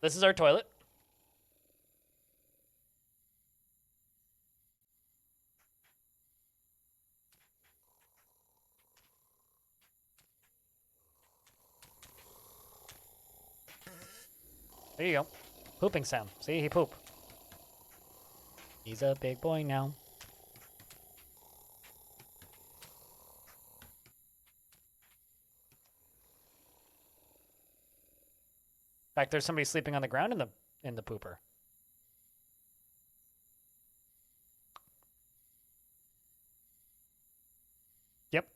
This is our toilet. There you go. Pooping sound. See, he poop. He's a big boy now. In fact, there's somebody sleeping on the ground in the pooper. Yep.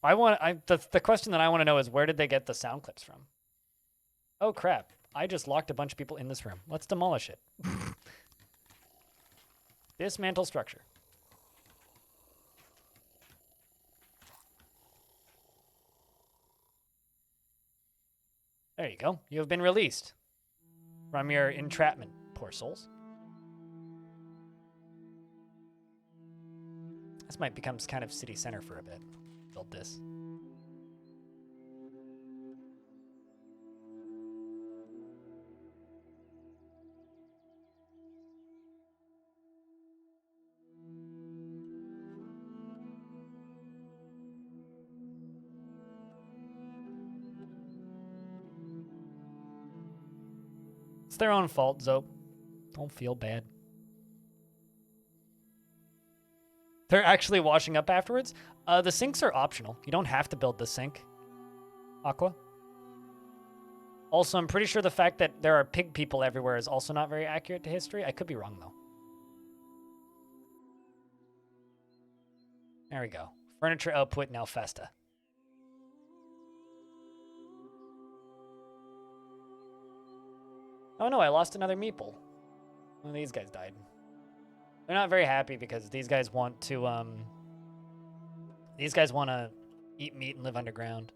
The question that I want to know is where did they get the sound clips from? Oh crap. I just locked a bunch of people in this room. Let's demolish it. Dismantle structure. There you go. You have been released from your entrapment, poor souls. This might become kind of city center for a bit. Build this. It's their own fault, Zope. Don't feel bad. They're actually washing up afterwards? The sinks are optional. You don't have to build the sink. Aqua. Also, I'm pretty sure the fact that there are pig people everywhere is also not very accurate to history. I could be wrong, though. There we go. Furniture output now Festa. Oh no, I lost another meeple. One of these guys died. They're not very happy because these guys want to eat meat and live underground.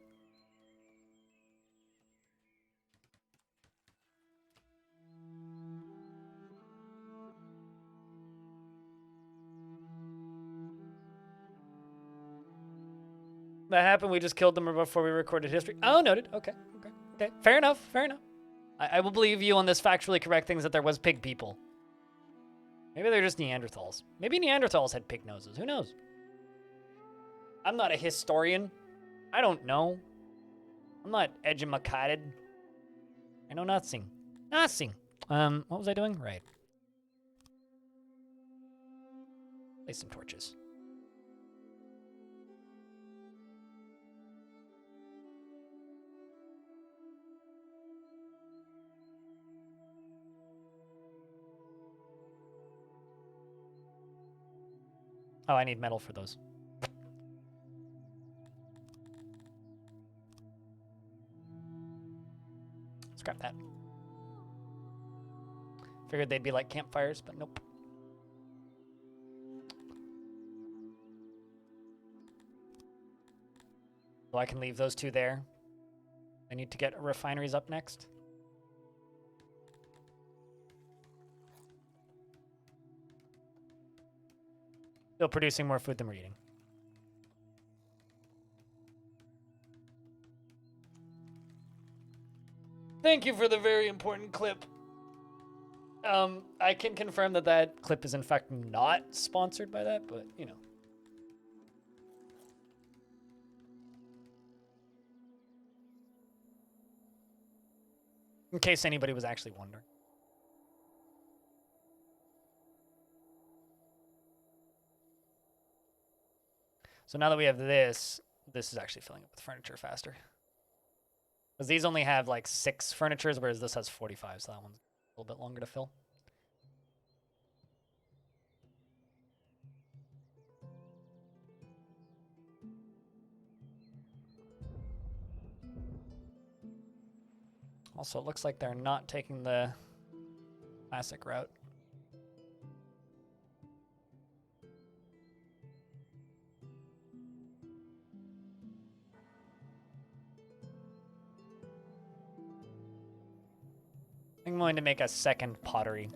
That happened, we just killed them before we recorded history. Oh, noted. Okay. Fair enough. I will believe you on this factually correct things that there was pig people. Maybe they're just Neanderthals. Maybe Neanderthals had pig noses. Who knows? I'm not a historian. I don't know. I'm not edumacated. I know nothing. Nothing. What was I doing? Right. Place some torches. Oh, I need metal for those. Scrap that. Figured they'd be like campfires, but nope. So I can leave those two there. I need to get refineries up next. Still producing more food than we're eating. Thank you for the very important clip. I can confirm that that clip is in fact not sponsored by that, but you know. In case anybody was actually wondering. So now that we have this is actually filling up with furniture faster. Because these only have like 6 furnitures, whereas this has 45, so that one's a little bit longer to fill. Also, it looks like they're not taking the classic route. I'm going to make a second pottery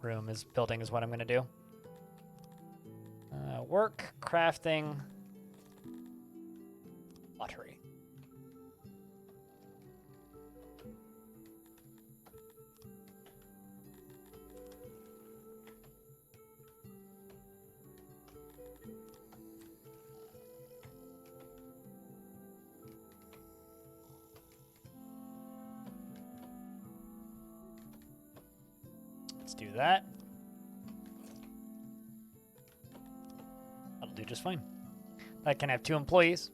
room building is what I'm going to do. Work, crafting, pottery. Let's do that. That'll do just fine. I can have 2 employees.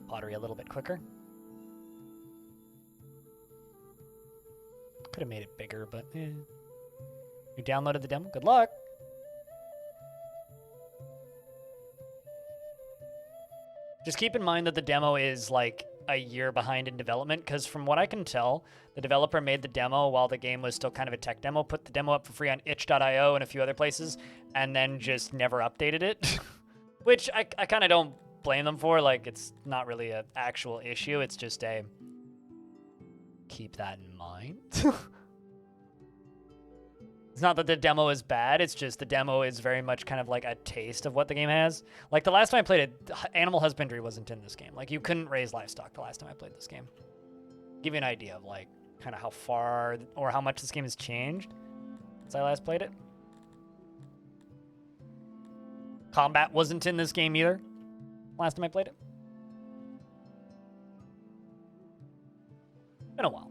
Pottery a little bit quicker. Could have made it bigger, but eh. You downloaded the demo? Good luck. Just keep in mind that the demo is like a year behind in development, because from what I can tell, the developer made the demo while the game was still kind of a tech demo, put the demo up for free on itch.io and a few other places, and then just never updated it. Which I kind of don't blame them for. Like, it's not really an actual issue. It's just a keep that in mind. It's not that the demo is bad, it's just the demo is very much kind of like a taste of what the game has. Like, the last time I played it, animal husbandry wasn't in this game. Like, you couldn't raise livestock the last time I played this game. Give you an idea of, like, kind of how far or how much this game has changed since I last played it. Combat wasn't in this game either last time I played it. Been a while.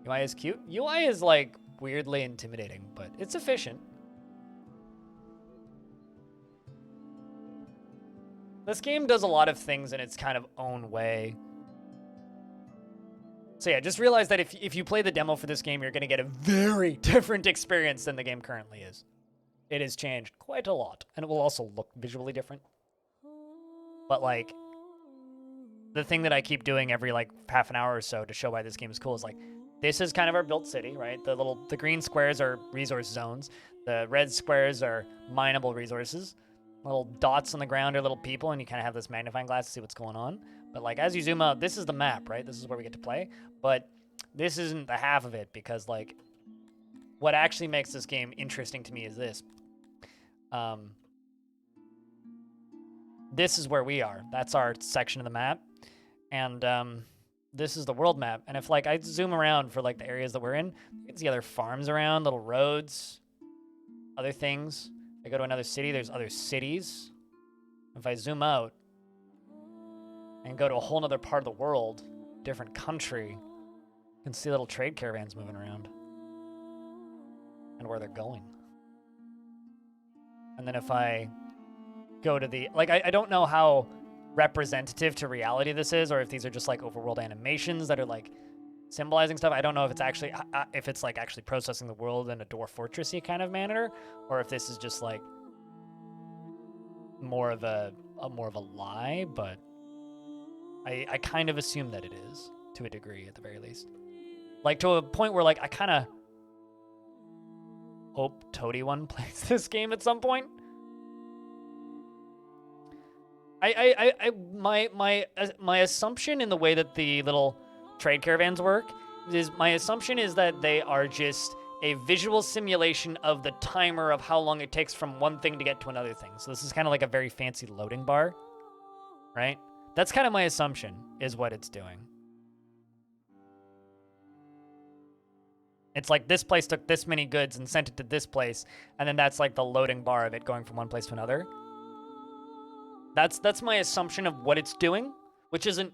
UI is cute. UI is, like, weirdly intimidating, but it's efficient. This game does a lot of things in its kind of own way. So yeah, just realize that if you play the demo for this game, you're going to get a very different experience than the game currently is. It has changed quite a lot, and it will also look visually different. But like, the thing that I keep doing every like half an hour or so to show why this game is cool is like, this is kind of our built city, right? The green squares are resource zones. The red squares are mineable resources. Little dots on the ground are little people, and you kind of have this magnifying glass to see what's going on. But like, as you zoom out, this is the map, right? This is where we get to play. But this isn't the half of it, because like, what actually makes this game interesting to me is this. This is where we are. That's our section of the map. And this is the world map. And if like I zoom around for like the areas that we're in, you can see other farms around, little roads, other things. If I go to another city, there's other cities. If I zoom out and go to a whole nother part of the world, different country, you can see little trade caravans moving around and where they're going. And then if I go to the, like, I don't know how representative to reality this is, or if these are just like overworld animations that are like symbolizing stuff. I don't know if it's actually if it's like actually processing the world in a Dwarf Fortressy kind of manner, or if this is just like more of a lie. But I kind of assume that it is, to a degree at the very least, like to a point where like I kind of hope Toady One plays this game at some point. My assumption in the way that the little trade caravans work is, my assumption is that they are just a visual simulation of the timer of how long it takes from one thing to get to another thing. So this is kind of like a very fancy loading bar, right? That's kind of my assumption, is what it's doing. It's like this place took this many goods and sent it to this place, and then that's like the loading bar of it going from one place to another. That's my assumption of what it's doing, which isn't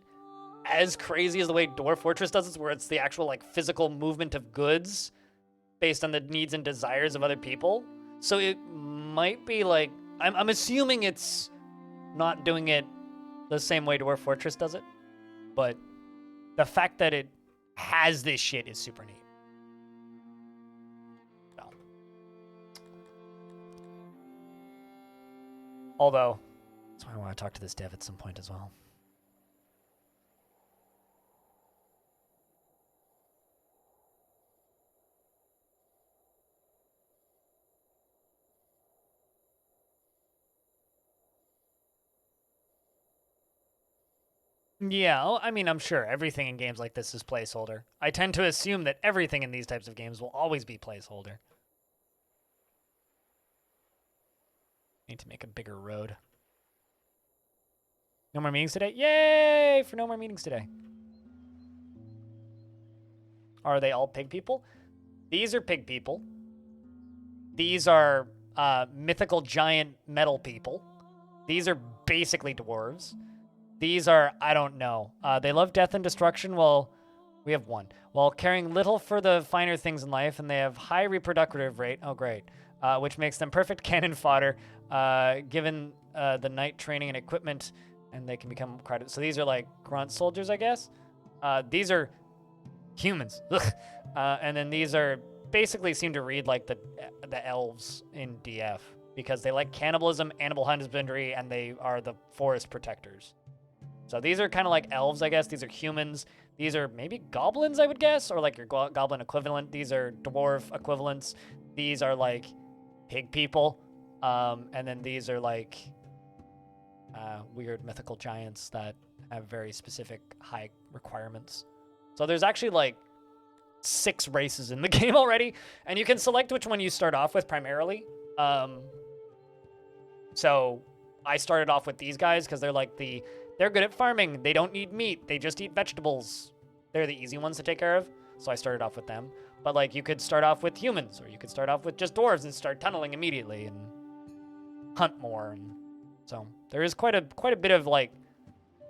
as crazy as the way Dwarf Fortress does it, where it's the actual like physical movement of goods based on the needs and desires of other people. So it might be like, I'm assuming it's not doing it the same way Dwarf Fortress does it, but the fact that it has this shit is super neat. So. Although, that's why I want to talk to this dev at some point as well. Yeah, I mean, I'm sure everything in games like this is placeholder. I tend to assume that everything in these types of games will always be placeholder. Need to make a bigger road. No more meetings today? Yay for no more meetings today. Are they all pig people? These are pig people. These are mythical giant metal people. These are basically dwarves. These are, I don't know. They love death and destruction. Well, We have one. While caring little for the finer things in life, and they have high reproductive rate. Oh, great. Which makes them perfect cannon fodder, given the night training and equipment, and they can become crowded. So these are like grunt soldiers, I guess. These are humans. And then these are basically seem to read like the elves in DF because they like cannibalism, animal husbandry, and they are the forest protectors. So these are kind of like elves, I guess. These are humans. These are maybe goblins, I would guess, or like your goblin equivalent. These are dwarf equivalents. These are like pig people. And then these are like weird mythical giants that have very specific high requirements. So there's actually like 6 races in the game already, and you can select which one you start off with primarily. So I started off with these guys because they're like they're good at farming. They don't need meat. They just eat vegetables. They're the easy ones to take care of. So I started off with them. But like you could start off with humans, or you could start off with just dwarves and start tunneling immediately and hunt more. And so there is quite a bit of like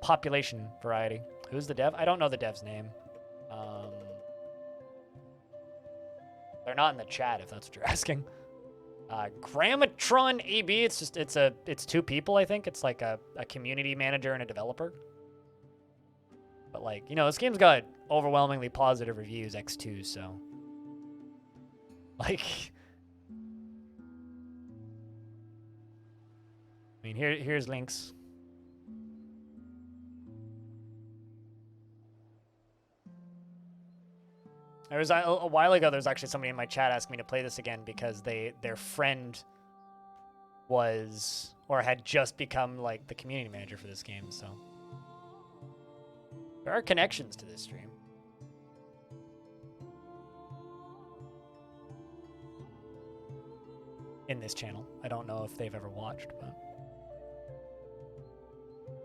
population variety. Who's the dev? I don't know the dev's name. They're not in the chat if that's what you're asking. Grammatron AB, it's 2 people, I think. It's like a community manager and a developer. But like, you know, this game's got overwhelmingly positive reviews, X2, so like I mean, here's links. There was a while ago. There was actually somebody in my chat asking me to play this again because their friend was or had just become like the community manager for this game. So there are connections to this stream. In this channel, I don't know if they've ever watched, but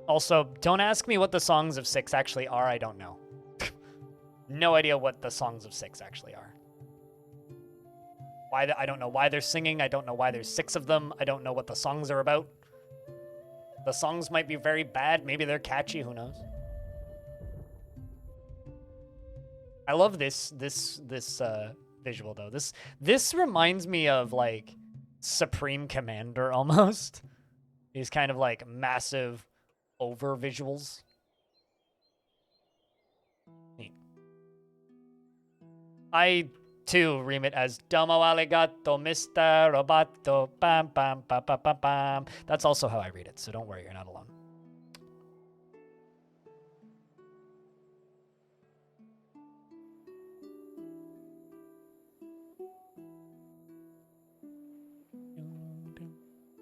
also don't ask me what the Songs of Six actually are. I don't know. No idea what the Songs of Six actually are. I don't know why they're singing. I don't know why there's 6 of them. I don't know what the songs are about. The songs might be very bad. Maybe they're catchy. Who knows? I love this visual though. This reminds me of like Supreme Commander almost. These kind of like massive over visuals. I, too, ream it as Domo Arigato, Mr. Roboto, bam, bam, bam, bam, bam, bam. That's also how I read it, so don't worry, you're not alone.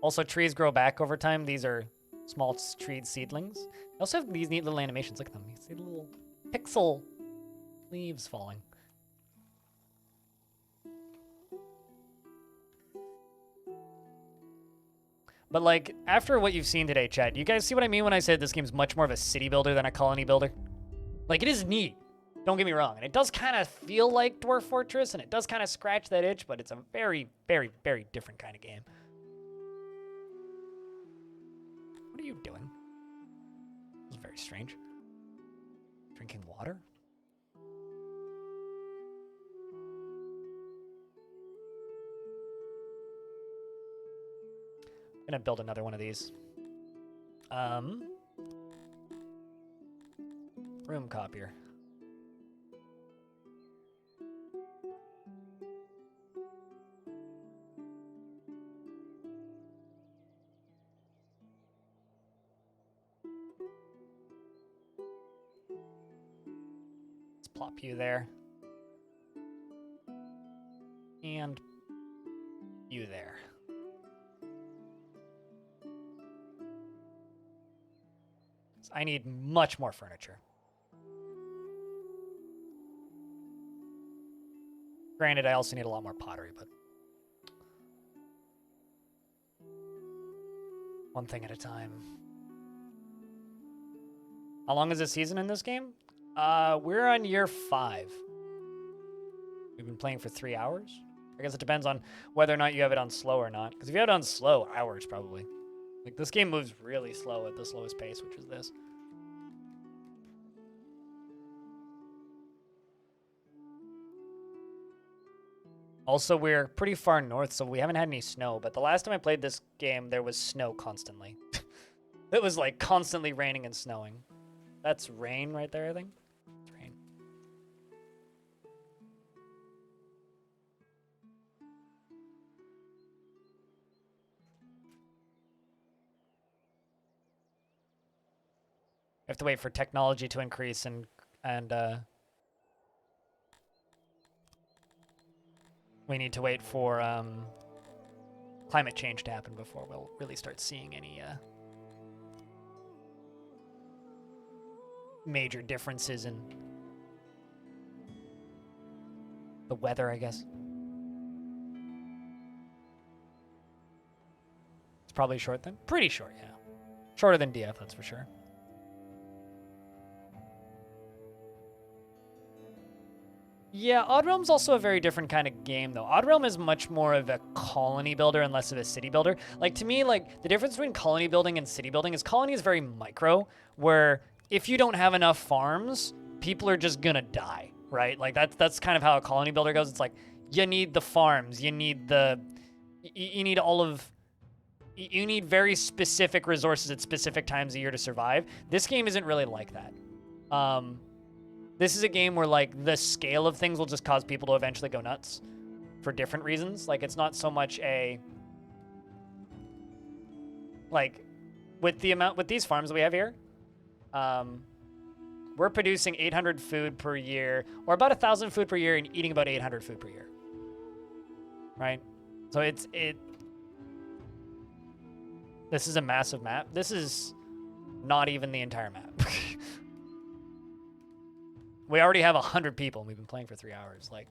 Also, trees grow back over time. These are small tree seedlings. They also have these neat little animations. Look at them. You see the little pixel leaves falling. But like, after what you've seen today, chat, you guys see what I mean when I said this game's much more of a city builder than a colony builder? Like, it is neat. Don't get me wrong. And it does kind of feel like Dwarf Fortress, and it does kind of scratch that itch, but it's a very, very, very different kind of game. What are you doing? This is very strange. Drinking water? I'm gonna build another one of these. Room copier. Let's plop you there. And you there. I need much more furniture. Granted, I also need a lot more pottery, but one thing at a time. How long is the season in this game? We're on year 5. We've been playing for 3 hours. I guess it depends on whether or not you have it on slow or not. Because if you have it on slow, hours probably. Like, this game moves really slow at the slowest pace, which is this. Also, we're pretty far north, so we haven't had any snow. But the last time I played this game, there was snow constantly. It was like constantly raining and snowing. That's rain right there, I think. It's rain. We have to wait for technology to increase and we need to wait for climate change to happen before we'll really start seeing any major differences in the weather, I guess. It's probably short then. Pretty short, yeah. Shorter than DF, that's for sure. Yeah, Odd Realm's also a very different kind of game, though. Odd Realm is much more of a colony builder and less of a city builder. Like, to me, like, the difference between colony building and city building is colony is very micro, where if you don't have enough farms, people are just gonna die, right? Like, that's kind of how a colony builder goes. It's like, you need the farms, you need you need all of... You need very specific resources at specific times a year to survive. This game isn't really like that. This is a game where, like, the scale of things will just cause people to eventually go nuts for different reasons. Like, it's not so much a... Like, with these farms that we have here, we're producing 800 food per year, or about 1,000 food per year and eating about 800 food per year. Right? So this is a massive map. This is not even the entire map. We already have 100 people, and we've been playing for 3 hours. Like,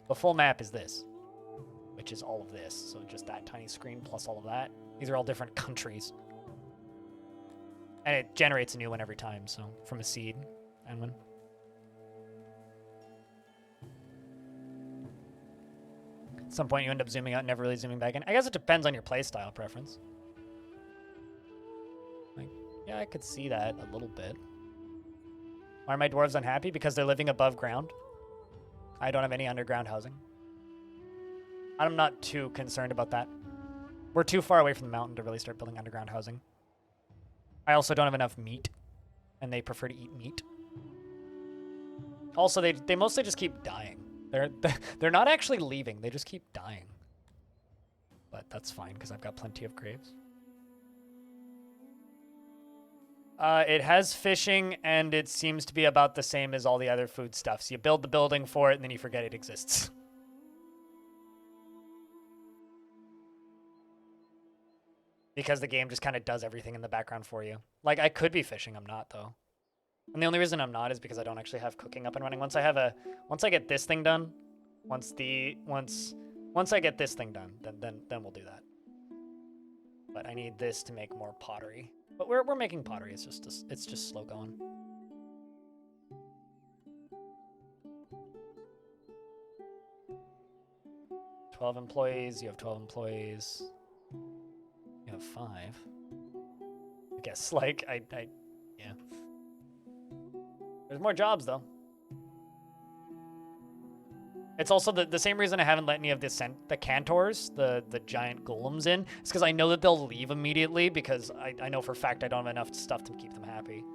the full map is this, which is all of this. So just that tiny screen plus all of that. These are all different countries. And it generates a new one every time, so from a seed and one. At some point, you end up zooming out, never really zooming back in. I guess it depends on your playstyle preference. Like, yeah, I could see that a little bit. Why are my dwarves unhappy? Because they're living above ground. I don't have any underground housing. I'm not too concerned about that. We're too far away from the mountain to really start building underground housing. I also don't have enough meat, and they prefer to eat meat. Also, they mostly just keep dying. They're not actually leaving. They just keep dying. But that's fine, because I've got plenty of graves. It has fishing, and it seems to be about the same as all the other foodstuffs. You build the building for it, and then you forget it exists. Because the game just kind of does everything in the background for you. Like, I could be fishing, I'm not, though. And the only reason I'm not is because I don't actually have cooking up and running. Once I get this thing done, once I get this thing done, then we'll do that. But I need this to make more pottery. But we're making pottery. It's just slow going. "12 employees. You have 12 employees. You have 5. I guess, like, yeah. There's more jobs, though. It's also the same reason I haven't let any of the cantors, the giant golems in. It's because I know that they'll leave immediately because I know for a fact I don't have enough stuff to keep them happy.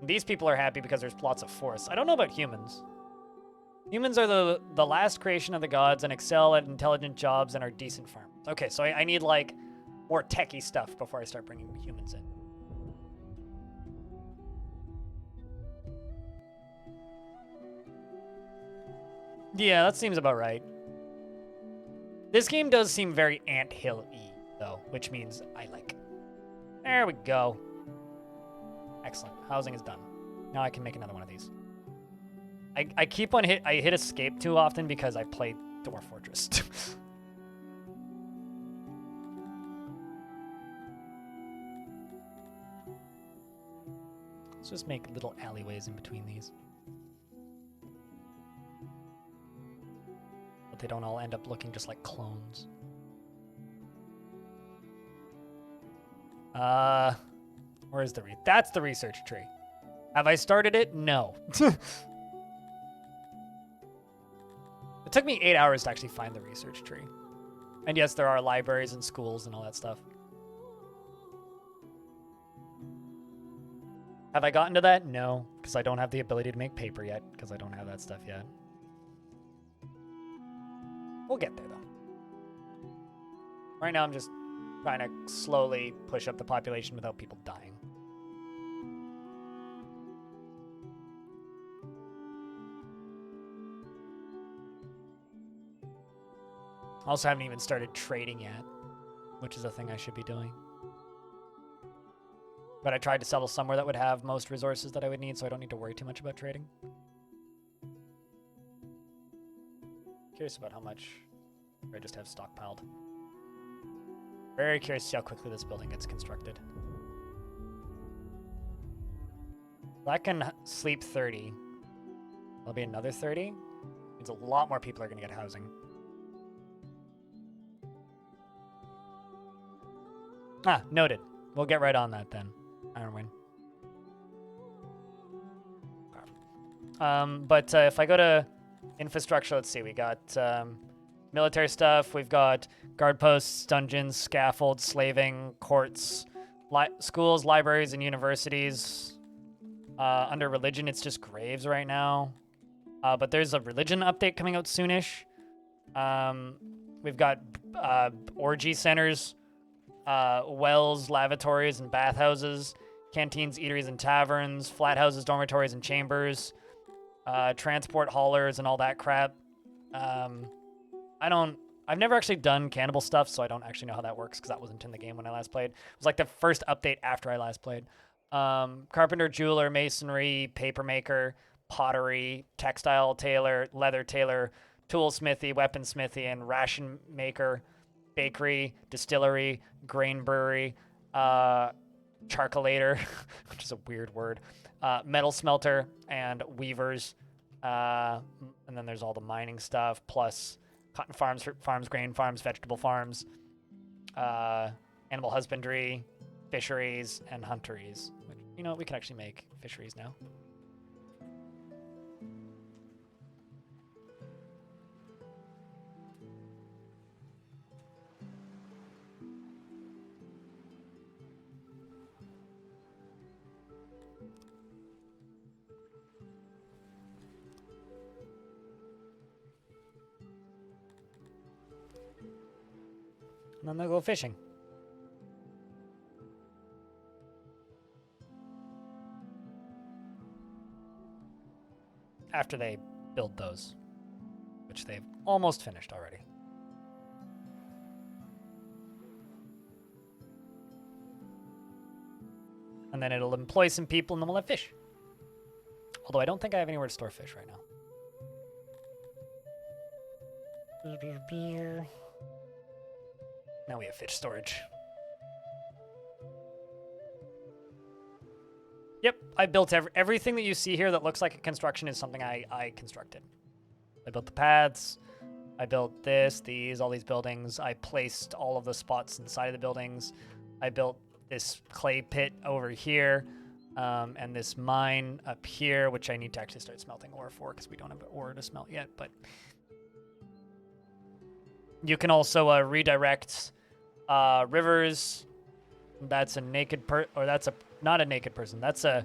These people are happy because there's lots of forests. I don't know about humans. Humans are the last creation of the gods and excel at intelligent jobs and are decent farmers. Okay, so I need, like, more techie stuff before I start bringing humans in. Yeah, that seems about right. This game does seem very anthill-y, though, which means I like. There we go. Excellent. Housing is done. Now I can make another one of these. I keep on I hit escape too often because I played Dwarf Fortress. Let's just make little alleyways in between these. But they don't all end up looking just like clones. Where is the that's the research tree. Have I started it? No. It took me 8 hours to actually find the research tree. And yes, there are libraries and schools and all that stuff. Have I gotten to that? No, because I don't have the ability to make paper yet, because I don't have that stuff yet. We'll get there, though. Right now, I'm just trying to slowly push up the population without people dying. Also haven't even started trading yet, which is a thing I should be doing. But I tried to settle somewhere that would have most resources that I would need, so I don't need to worry too much about trading. Curious about how much I just have stockpiled. Very curious to see how quickly this building gets constructed. That can sleep 30. There'll be another 30. Means a lot more people are going to get housing. Ah, noted. We'll get right on that then. Ironwind. But if I go to infrastructure, let's see. We got military stuff. We've got guard posts, dungeons, scaffolds, slaving, courts, schools, libraries, and universities. Under religion, it's just graves right now. But there's a religion update coming out soonish. We've got orgy centers, wells, lavatories, and bathhouses, canteens, eateries, and taverns, flat houses, dormitories, and chambers, transport haulers, and all that crap. I've never actually done cannibal stuff, so I don't actually know how that works because that wasn't in the game when I last played. It was like the first update after I last played. Carpenter, jeweler, masonry, papermaker, pottery, textile tailor, leather tailor, toolsmithy, weaponsmithy, and ration maker, bakery, distillery, grain brewery, charcoalator, which is a weird word, metal smelter, and weavers. And then there's all the mining stuff, plus cotton farms, fruit farms, grain farms, vegetable farms, animal husbandry, fisheries, and hunteries. Which, you know, we can actually make fisheries now. And then they'll go fishing. After they build those, which they've almost finished already. And then it'll employ some people and then we'll have fish. Although I don't think I have anywhere to store fish right now. Now we have fish storage. Yep, I built everything that you see here that looks like a construction is something I constructed. I built the paths. I built this, these, all these buildings. I placed all of the spots inside of the buildings. I built this clay pit over here, and this mine up here, which I need to actually start smelting ore for because we don't have ore to smelt yet. But you can also redirect rivers. That's a naked or that's not a naked person. That's a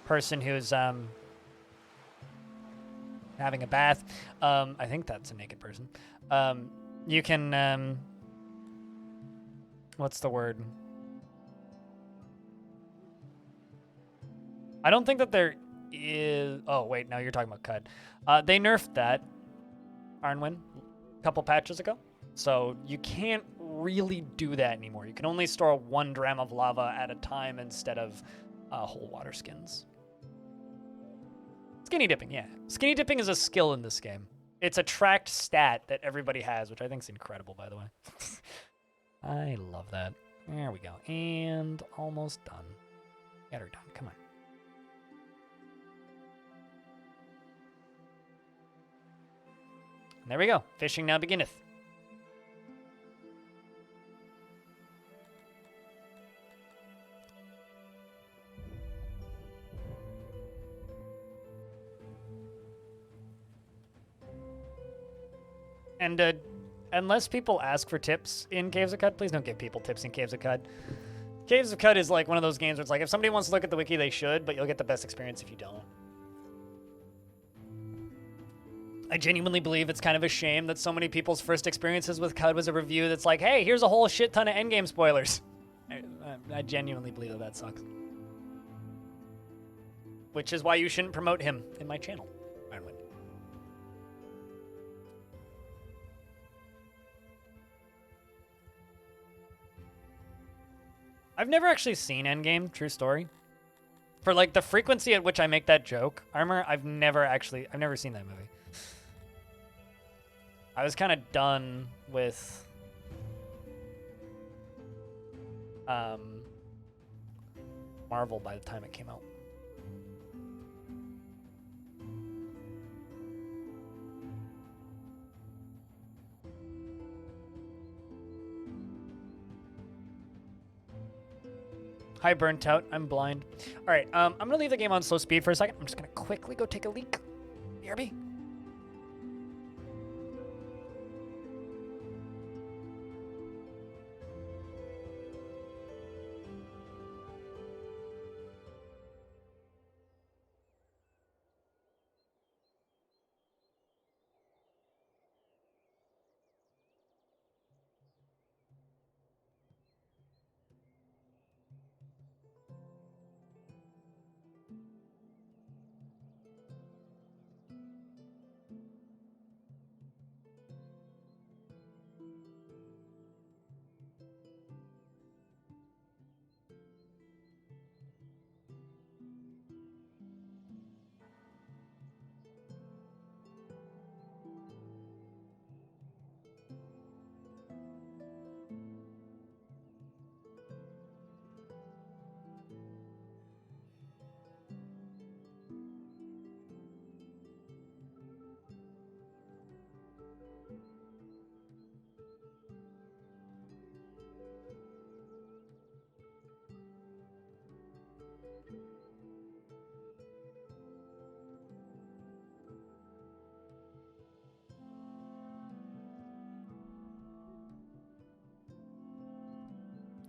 person who's having a bath. I think that's a naked person. You can what's the word? I don't think that there is. Oh wait, no, you're talking about Cud. They nerfed that Arnwin a couple patches ago, so you can't really do that anymore. You can only store 1 dram of lava at a time instead of whole water skins. Skinny dipping, yeah. Skinny dipping is a skill in this game. It's a tracked stat that everybody has, which I think is incredible, by the way. I love that. There we go. And almost done. Get her done. Come on. And there we go. Fishing now beginneth. And unless people ask for tips in Caves of Cud, please don't give people tips in Caves of Cud. Caves of Cud is like one of those games where it's like, if somebody wants to look at the wiki, they should, but you'll get the best experience if you don't. I genuinely believe it's kind of a shame that so many people's first experiences with Cud was a review that's like, hey, here's a whole shit ton of endgame spoilers. I genuinely believe that that sucks. Which is why you shouldn't promote him in my channel. Ironwind. I've never actually seen Endgame, true story. For like the frequency at which I make that joke, Armor, I've never seen that movie. I was kind of done with Marvel by the time it came out. Hi, Burnt Out. I'm blind. All right, I'm going to leave the game on slow speed for a second. I'm just going to quickly go take a leak. BRB.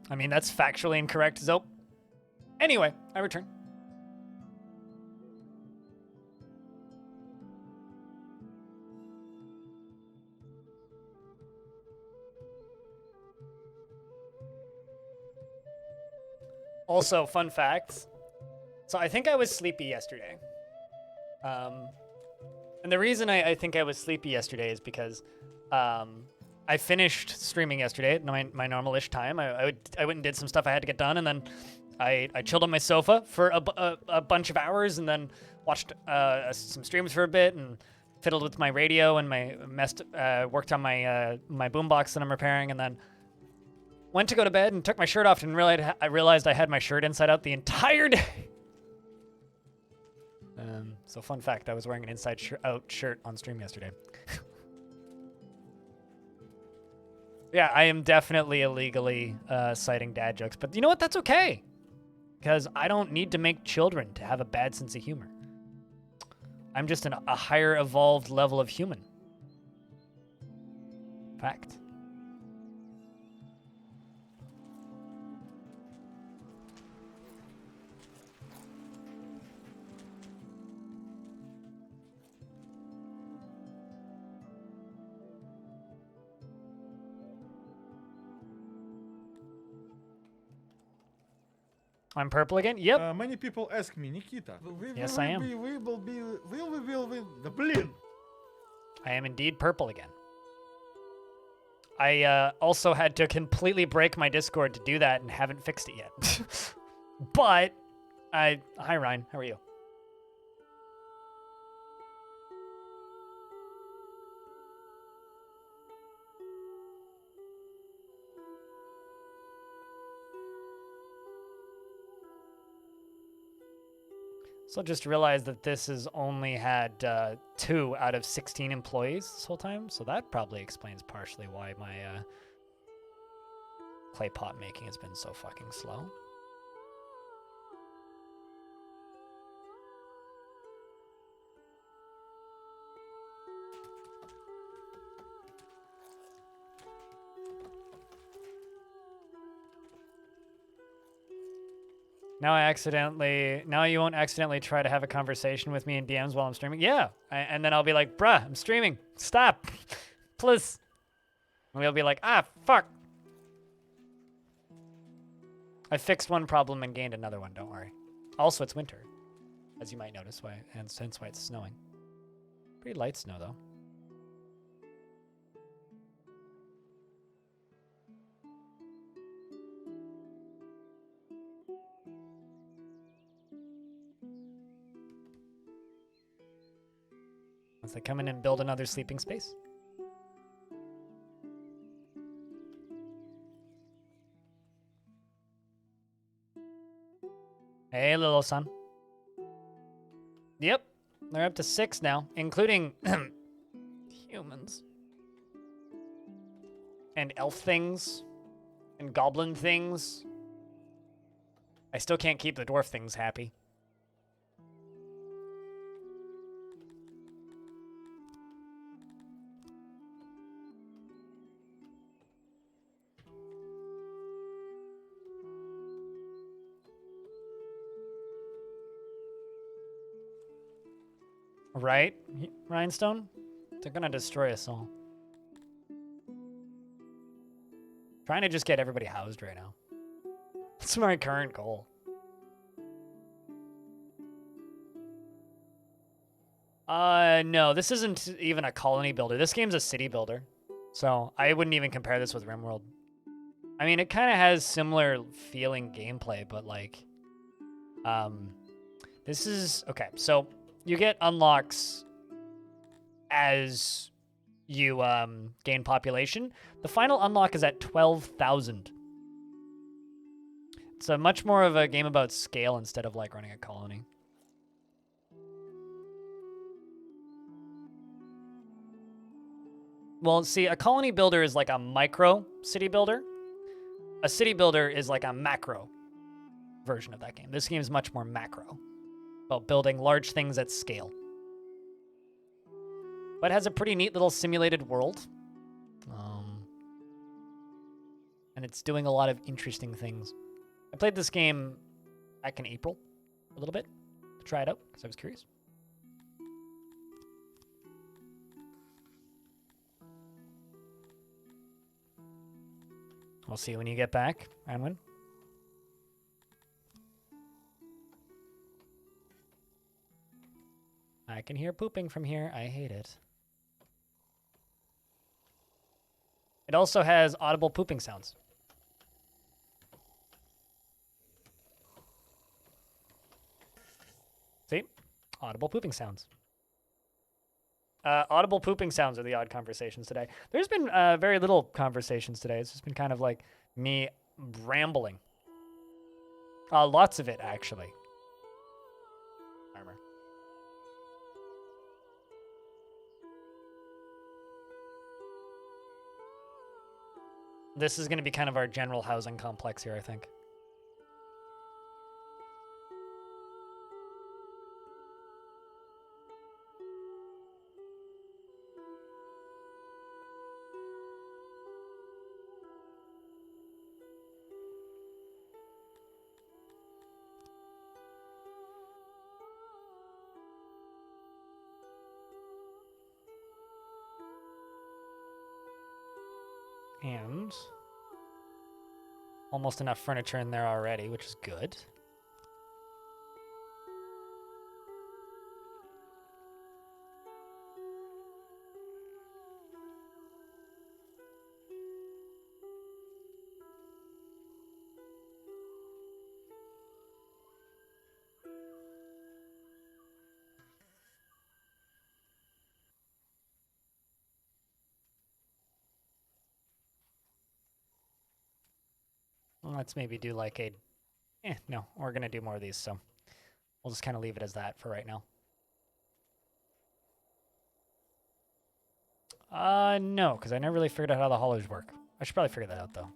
I mean, that's factually incorrect, Zope. Anyway, I return. Also, fun fact. So I think I was sleepy yesterday. And the reason I think I was sleepy yesterday is because I finished streaming yesterday at my normal-ish time. I went and did some stuff I had to get done, and then I chilled on my sofa for a bunch of hours, and then watched some streams for a bit, and fiddled with my radio and worked on my boombox that I'm repairing, and then went to go to bed and took my shirt off and realized I had my shirt inside out the entire day. So fun fact, I was wearing an inside out shirt on stream yesterday. Yeah, I am definitely illegally citing dad jokes, but you know what? That's okay. Because I don't need to make children to have a bad sense of humor. I'm just a higher evolved level of human. Fact. I'm purple again? Yep. Many people ask me, Nikita. Yes, I am. Will the blin? I am indeed purple again. I also had to completely break my Discord to do that and haven't fixed it yet. But hi Ryan, how are you? So just realized that this has only had 2 out of 16 employees this whole time, so that probably explains partially why my clay pot making has been so fucking slow. Now you won't accidentally try to have a conversation with me in DMs while I'm streaming. Yeah, and then I'll be like, bruh, I'm streaming. Stop, please. And we'll be like, ah, fuck. I fixed one problem and gained another one, don't worry. Also, it's winter, as you might notice, and hence why it's snowing. Pretty light snow, though. Once they come in and build another sleeping space. Hey, little son. Yep, they're up to 6 now, including humans. And elf things. And goblin things. I still can't keep the dwarf things happy. Right, Rhinestone? They're gonna destroy us all. Trying to just get everybody housed right now. That's my current goal. No, this isn't even a colony builder. This game's a city builder. So I wouldn't even compare this with RimWorld. I mean, it kind of has similar feeling gameplay, but like, this is, okay, so you get unlocks as you gain population. The final unlock is at 12,000. It's a much more of a game about scale instead of like running a colony. Well, see, a colony builder is like a micro city builder. A city builder is like a macro version of that game. This game is much more macro, about building large things at scale. But it has a pretty neat little simulated world. And it's doing a lot of interesting things. I played this game back in April a little bit to try it out because I was curious. We'll see you when you get back, Anwin. I can hear pooping from here. I hate it. It also has audible pooping sounds. See? Audible pooping sounds. Audible pooping sounds are the odd conversations today. There's been very little conversations today. It's just been kind of like me rambling. Lots of it, actually. Armor. This is going to be kind of our general housing complex here, I think. And almost enough furniture in there already, which is good. Let's maybe do like a... no, we're going to do more of these, so we'll just kind of leave it as that for right now. No, because I never really figured out how the haulers work. I should probably figure that out, though.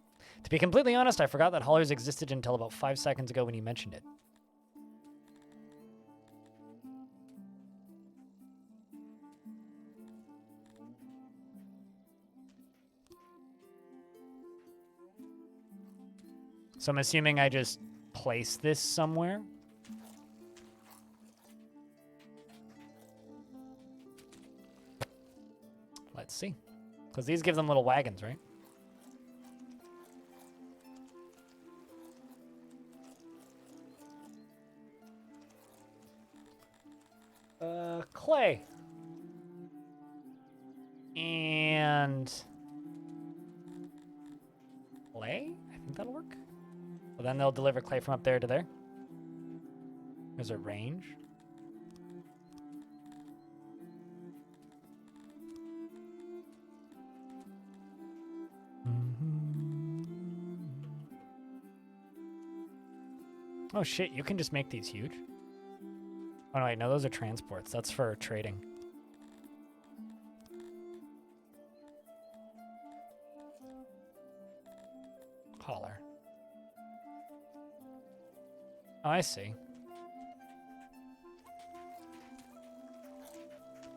To be completely honest, I forgot that haulers existed until about 5 seconds ago when you mentioned it. So I'm assuming I just place this somewhere. Let's see. Because these give them little wagons, right? Clay. And clay? I think that'll work. Well, then they'll deliver clay from up there to there. There's a range. Oh shit, you can just make these huge? Oh no, wait, no, those are transports. That's for trading. Holler. Oh, I see.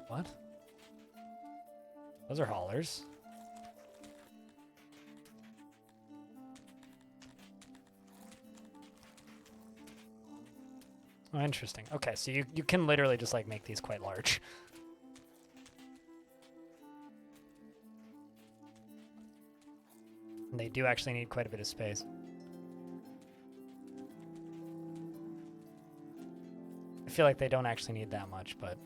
What? Those are haulers. Oh, interesting. Okay, so you can literally just like make these quite large. And they do actually need quite a bit of space. I feel like they don't actually need that much, but...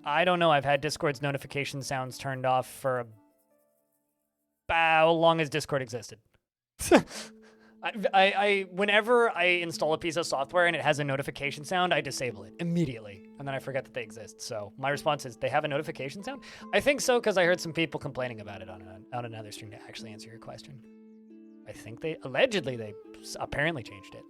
I don't know. I've had Discord's notification sounds turned off for about how long as Discord existed. Whenever I install a piece of software and it has a notification sound, I disable it immediately, and then I forget that they exist. So my response is, they have a notification sound? I think so, because I heard some people complaining about it on another stream to actually answer your question. I think they apparently changed it.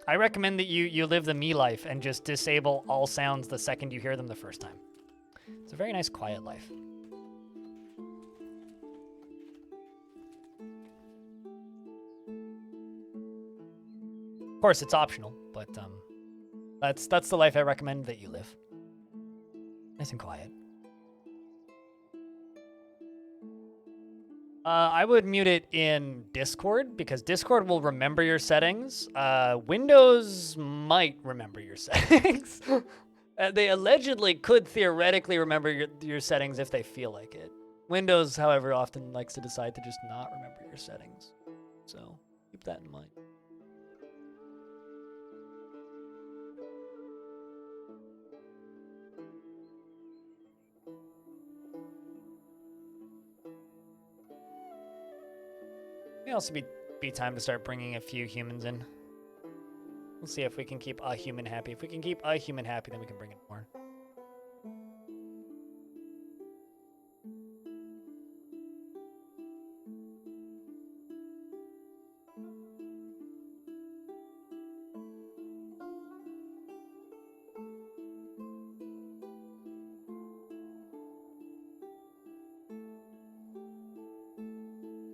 I recommend that you live the me life and just disable all sounds the second you hear them the first time. It's a very nice, quiet life. Of course, it's optional, but that's the life I recommend that you live. Nice and quiet. I would mute it in Discord, because Discord will remember your settings. Windows might remember your settings. They allegedly could theoretically remember your settings if they feel like it. Windows, however, often likes to decide to just not remember your settings. So keep that in mind. May also be time to start bringing a few humans in. We'll see if we can keep a human happy. If we can keep a human happy, then we can bring in more.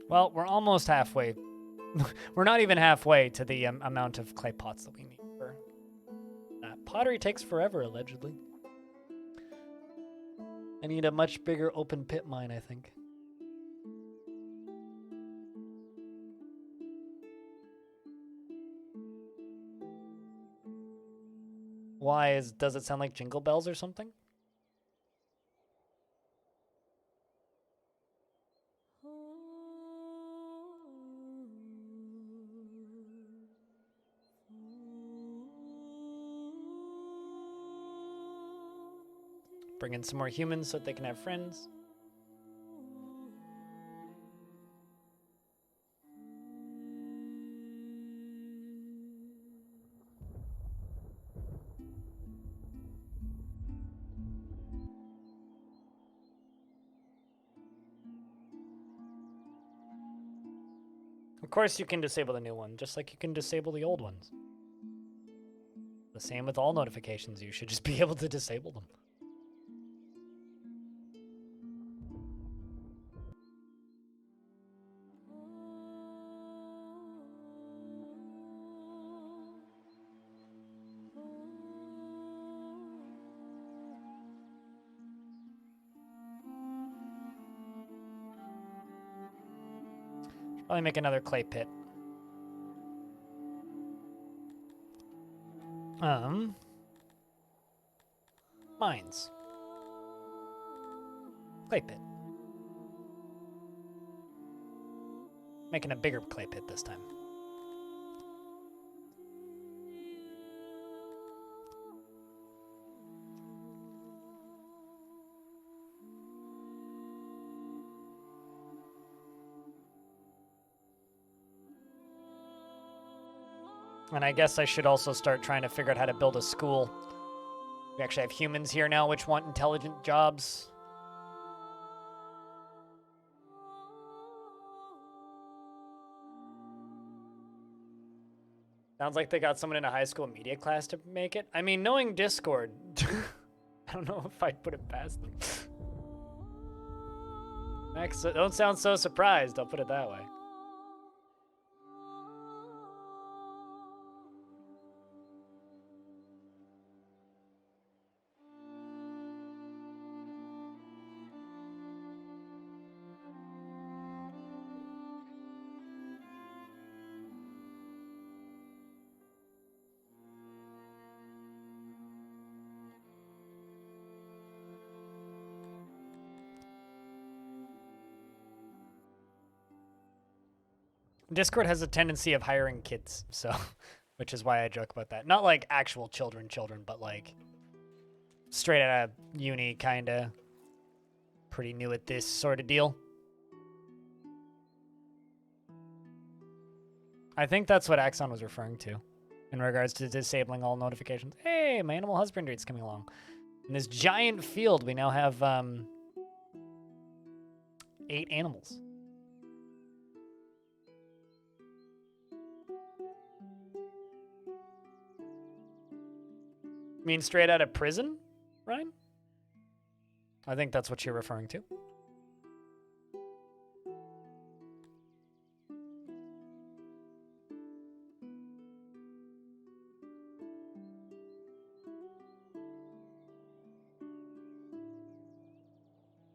Well, we're almost halfway. We're not even halfway to the amount of clay pots that we need for that. Pottery takes forever, allegedly. I need a much bigger open pit mine, I think. Why does it sound like Jingle Bells or something? Bring in some more humans so that they can have friends. Of course you can disable the new one, just like you can disable the old ones. The same with all notifications, you should just be able to disable them. Probably make another clay pit. Mines. Clay pit. Making a bigger clay pit this time. And I guess I should also start trying to figure out how to build a school. We actually have humans here now which want intelligent jobs. Sounds like they got someone in a high school media class to make it. I mean, knowing Discord, I don't know if I'd put it past them. Max, don't sound so surprised, I'll put it that way. Discord has a tendency of hiring kids, so, which is why I joke about that. Not like actual children, but like straight out of uni, kinda. Pretty new at this sort of deal. I think that's what Axon was referring to in regards to disabling all notifications. Hey, my animal husbandry is coming along. In this giant field, we now have 8 animals. You mean straight out of prison, Ryan? I think that's what you're referring to.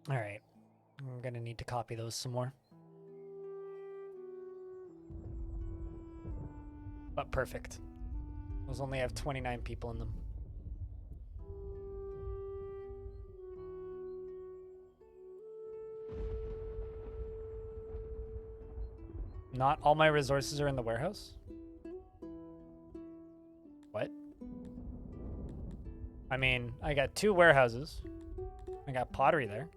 All right. I'm going to need to copy those some more. But perfect. Those only have 29 people in them. Not all my resources are in the warehouse? What? I mean, I got 2 warehouses. I got pottery there.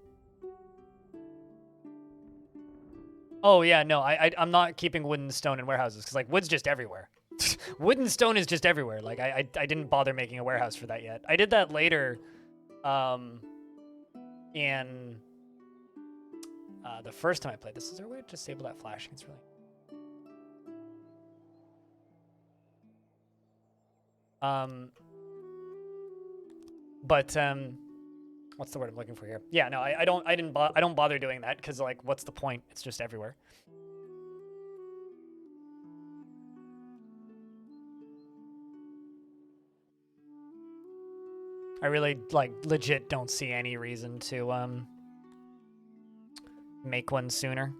Oh, yeah, no, I'm not keeping wood and stone in warehouses, because, like, wood's just everywhere. Wood and stone is just everywhere. Like, I didn't bother making a warehouse for that yet. I did that later in the first time I played this. Is there a way to disable that flashing? It's really... what's the word I'm looking for here? Yeah, no, I don't bother doing that because, like, what's the point? It's just everywhere. I really, like, legit don't see any reason to make one sooner.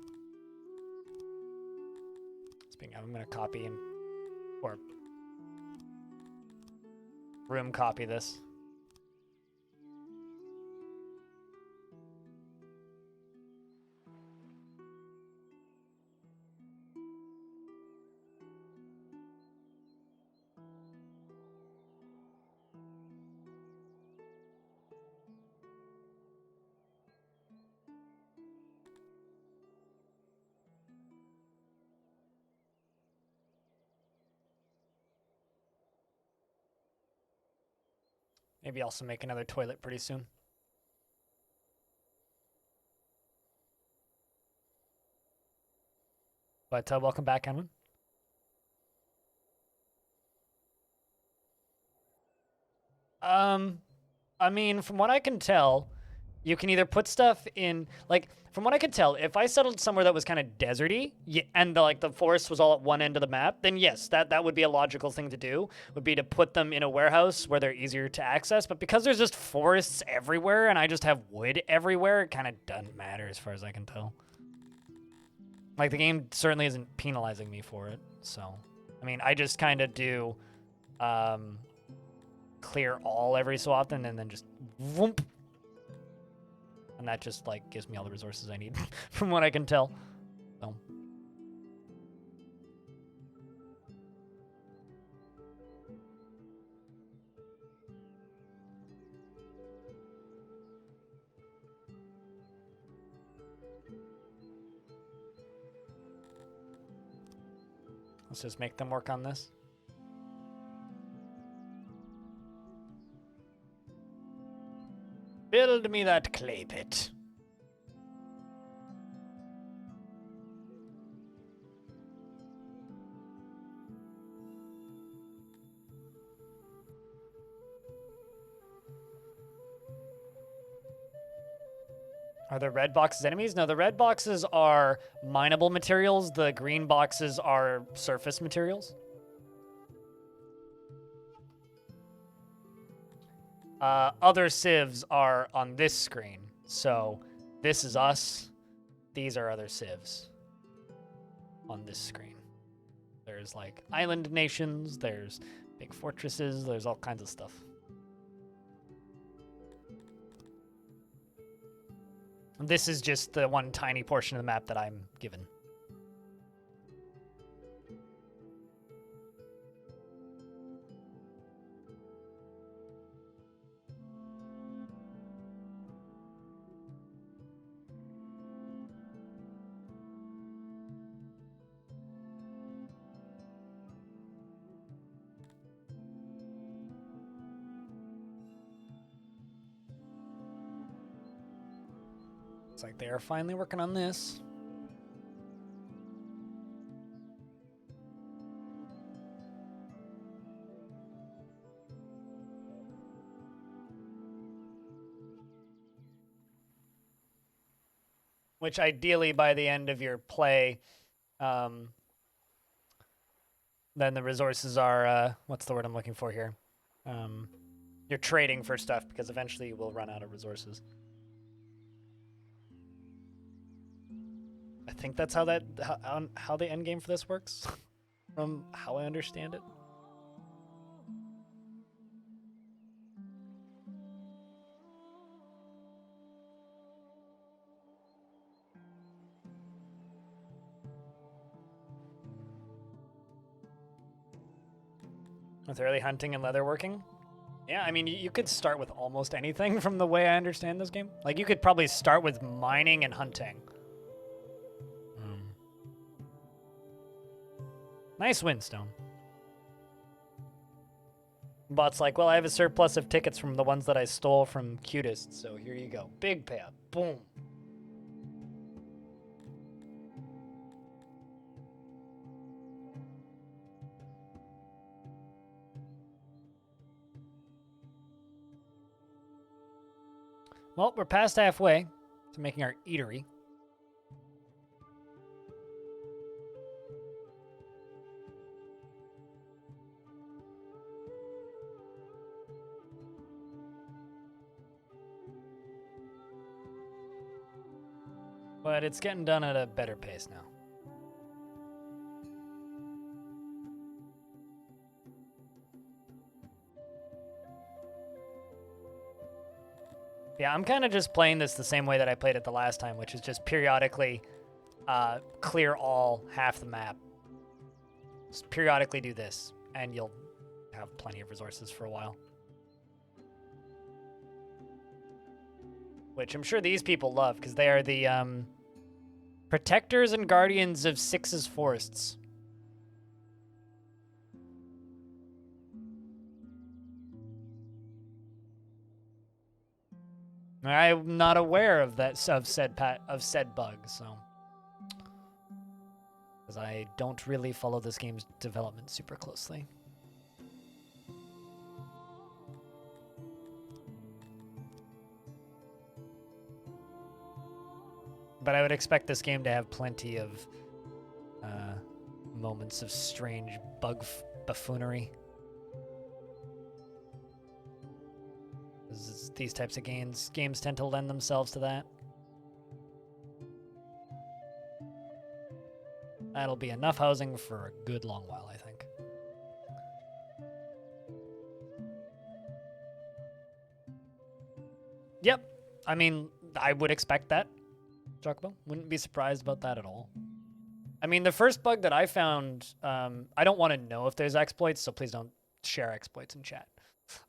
Speaking of, I'm gonna copy and or room copy this. Maybe also make another toilet pretty soon. But welcome back, Enwin. I mean, from what I can tell, you can either put stuff in, like, from what I could tell, if I settled somewhere that was kind of deserty, and the forest was all at one end of the map, then yes, that would be a logical thing to do, would be to put them in a warehouse where they're easier to access. But because there's just forests everywhere, and I just have wood everywhere, it kind of doesn't matter as far as I can tell. Like, the game certainly isn't penalizing me for it, so... I mean, I just kind of do clear all every so often and then just whoomp. And that just, like, gives me all the resources I need from what I can tell. So... Let's just make them work on this. Build me that clay pit. Are the red boxes enemies? No, the red boxes are mineable materials. The green boxes are surface materials. Other civs are on this screen. So this is us. These are other civs on this screen. There's like island nations. There's big fortresses. There's all kinds of stuff. This is just the one tiny portion of the map that I'm given. It's like they are finally working on this. Which ideally by the end of your play, then the resources are, what's the word I'm looking for here? You're trading for stuff because eventually you will run out of resources. I think that's how how the end game for this works, from how I understand it. With early hunting and leatherworking? Yeah, I mean, you could start with almost anything from the way I understand this game. Like, you could probably start with mining and hunting. Nice windstone. Bot's like, well, I have a surplus of tickets from the ones that I stole from Cutest, so here you go. Big payout. Boom. Well, we're past halfway to making our eatery. But it's getting done at a better pace now. Yeah, I'm kind of just playing this the same way that I played it the last time, which is just periodically clear all half the map. Just periodically do this, and you'll have plenty of resources for a while. Which I'm sure these people love, because they are the protectors and guardians of Six's forests. I'm not aware of that of said bug, so because I don't really follow this game's development super closely. But I would expect this game to have plenty of moments of strange bug buffoonery. These types of games tend to lend themselves to that. That'll be enough housing for a good long while, I think. Yep. I mean, I would expect that, Chocobo. Wouldn't be surprised about that at all. I mean, the first bug that I found, I don't want to know if there's exploits, so please don't share exploits in chat.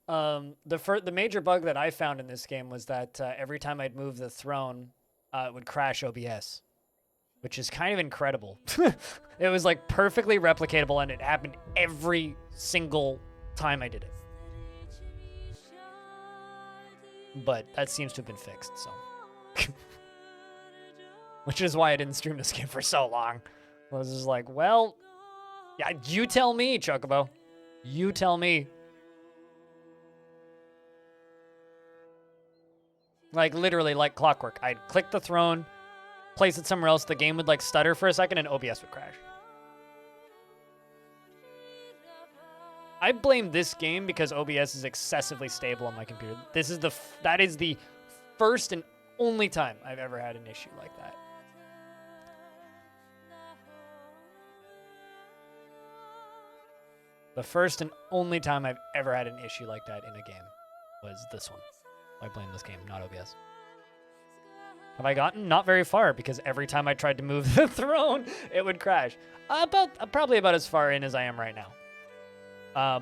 The major bug that I found in this game was that every time I'd move the throne, it would crash OBS, which is kind of incredible. It was like perfectly replicatable, and it happened every single time I did it. But that seems to have been fixed, so. Which is why I didn't stream this game for so long. I was just like, well, yeah, you tell me, Chocobo. You tell me. Like, literally, like clockwork. I'd click the throne, place it somewhere else, the game would, like, stutter for a second, and OBS would crash. I blame this game because OBS is excessively stable on my computer. That is the first and only time I've ever had an issue like that. The first and only time I've ever had an issue like that in a game was this one. I blame this game, not OBS. Have I gotten? Not very far, because every time I tried to move the throne, it would crash. Probably about as far in as I am right now.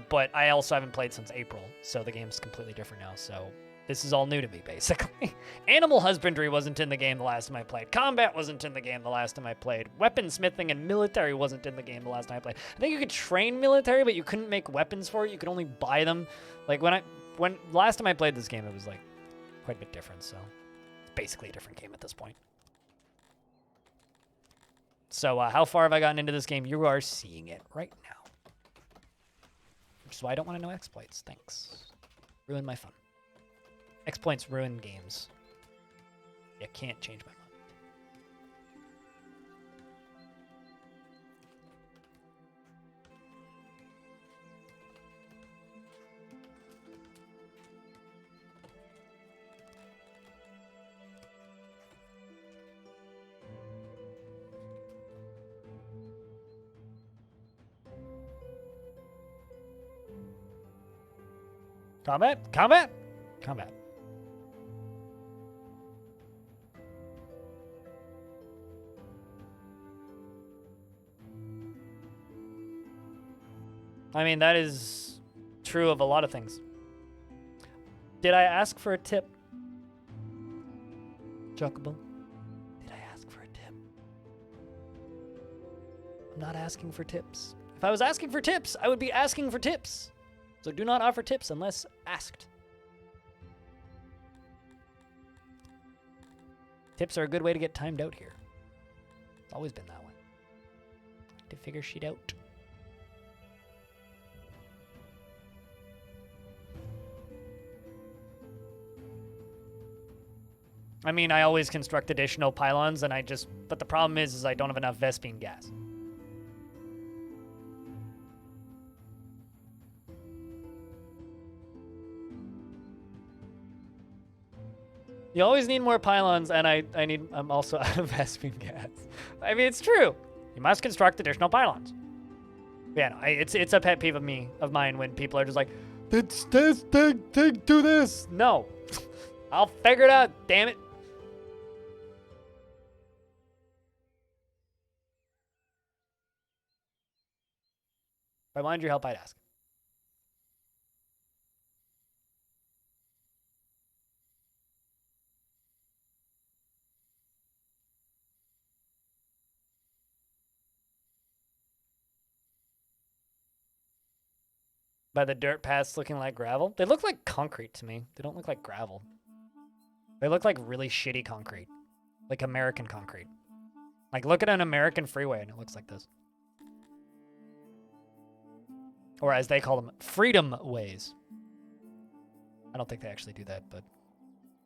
But I also haven't played since April, so the game's completely different now, so this is all new to me, basically. Animal husbandry wasn't in the game the last time I played. Combat wasn't in the game the last time I played. Weaponsmithing and military wasn't in the game the last time I played. I think you could train military, but you couldn't make weapons for it. You could only buy them. Like, when last time I played this game, it was, like, quite a bit different, so it's basically a different game at this point. So, how far have I gotten into this game? You are seeing it right now. Which is why I don't want to know exploits. Thanks. Ruin my fun. Exploits ruin games. You can't change my mind. Combat? Combat? Combat. I mean, that is true of a lot of things. Did I ask for a tip? Chocobo? Did I ask for a tip? I'm not asking for tips. If I was asking for tips, I would be asking for tips. So do not offer tips unless asked. Tips are a good way to get timed out here. It's always been that way. To figure shit out. I mean, I always construct additional pylons, and but the problem is I don't have enough Vespene gas. You always need more pylons, and I'm also out of Vespene gas. I mean, it's true. You must construct additional pylons. Yeah, no, it's a pet peeve of mine when people are just like, do this. No, I'll figure it out. Damn it. If I wanted your help, I'd ask. By the dirt paths looking like gravel? They look like concrete to me. They don't look like gravel. They look like really shitty concrete. Like American concrete. Like, look at an American freeway and it looks like this. Or as they call them, freedom ways. I don't think they actually do that, but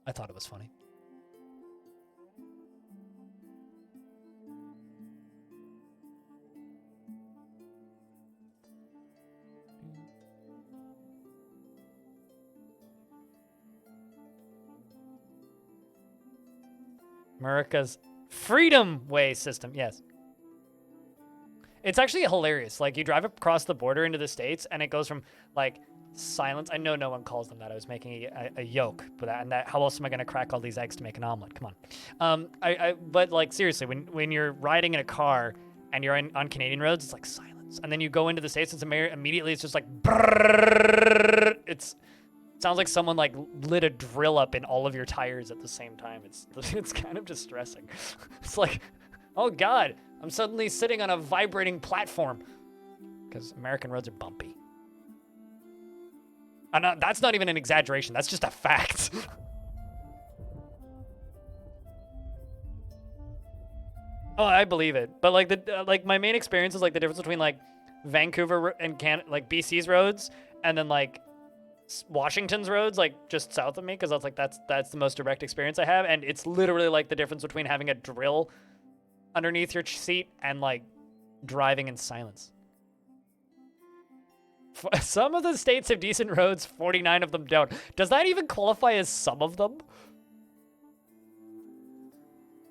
I thought it was funny. America's freedom way system, yes. It's actually hilarious. Like, you drive across the border into the States, and it goes from, like, silence. I know no one calls them that. I was making a yolk, how else am I going to crack all these eggs to make an omelet? Come on. But, like, seriously, when you're riding in a car and you're on Canadian roads, it's like silence. And then you go into the States, immediately it's just like, brrrr. It sounds like someone, like, lit a drill up in all of your tires at the same time. It's kind of distressing. It's like, oh, God. I'm suddenly sitting on a vibrating platform because American roads are bumpy. That's not even an exaggeration. That's just a fact. Oh, I believe it. But like my main experience is like the difference between like Vancouver and like BC's roads and then like Washington's roads, like just south of me, because that's the most direct experience I have, and it's literally like the difference between having a drill underneath your seat and like driving in silence. Some of the states have decent roads, 49 of them don't. Does that even qualify as some of them?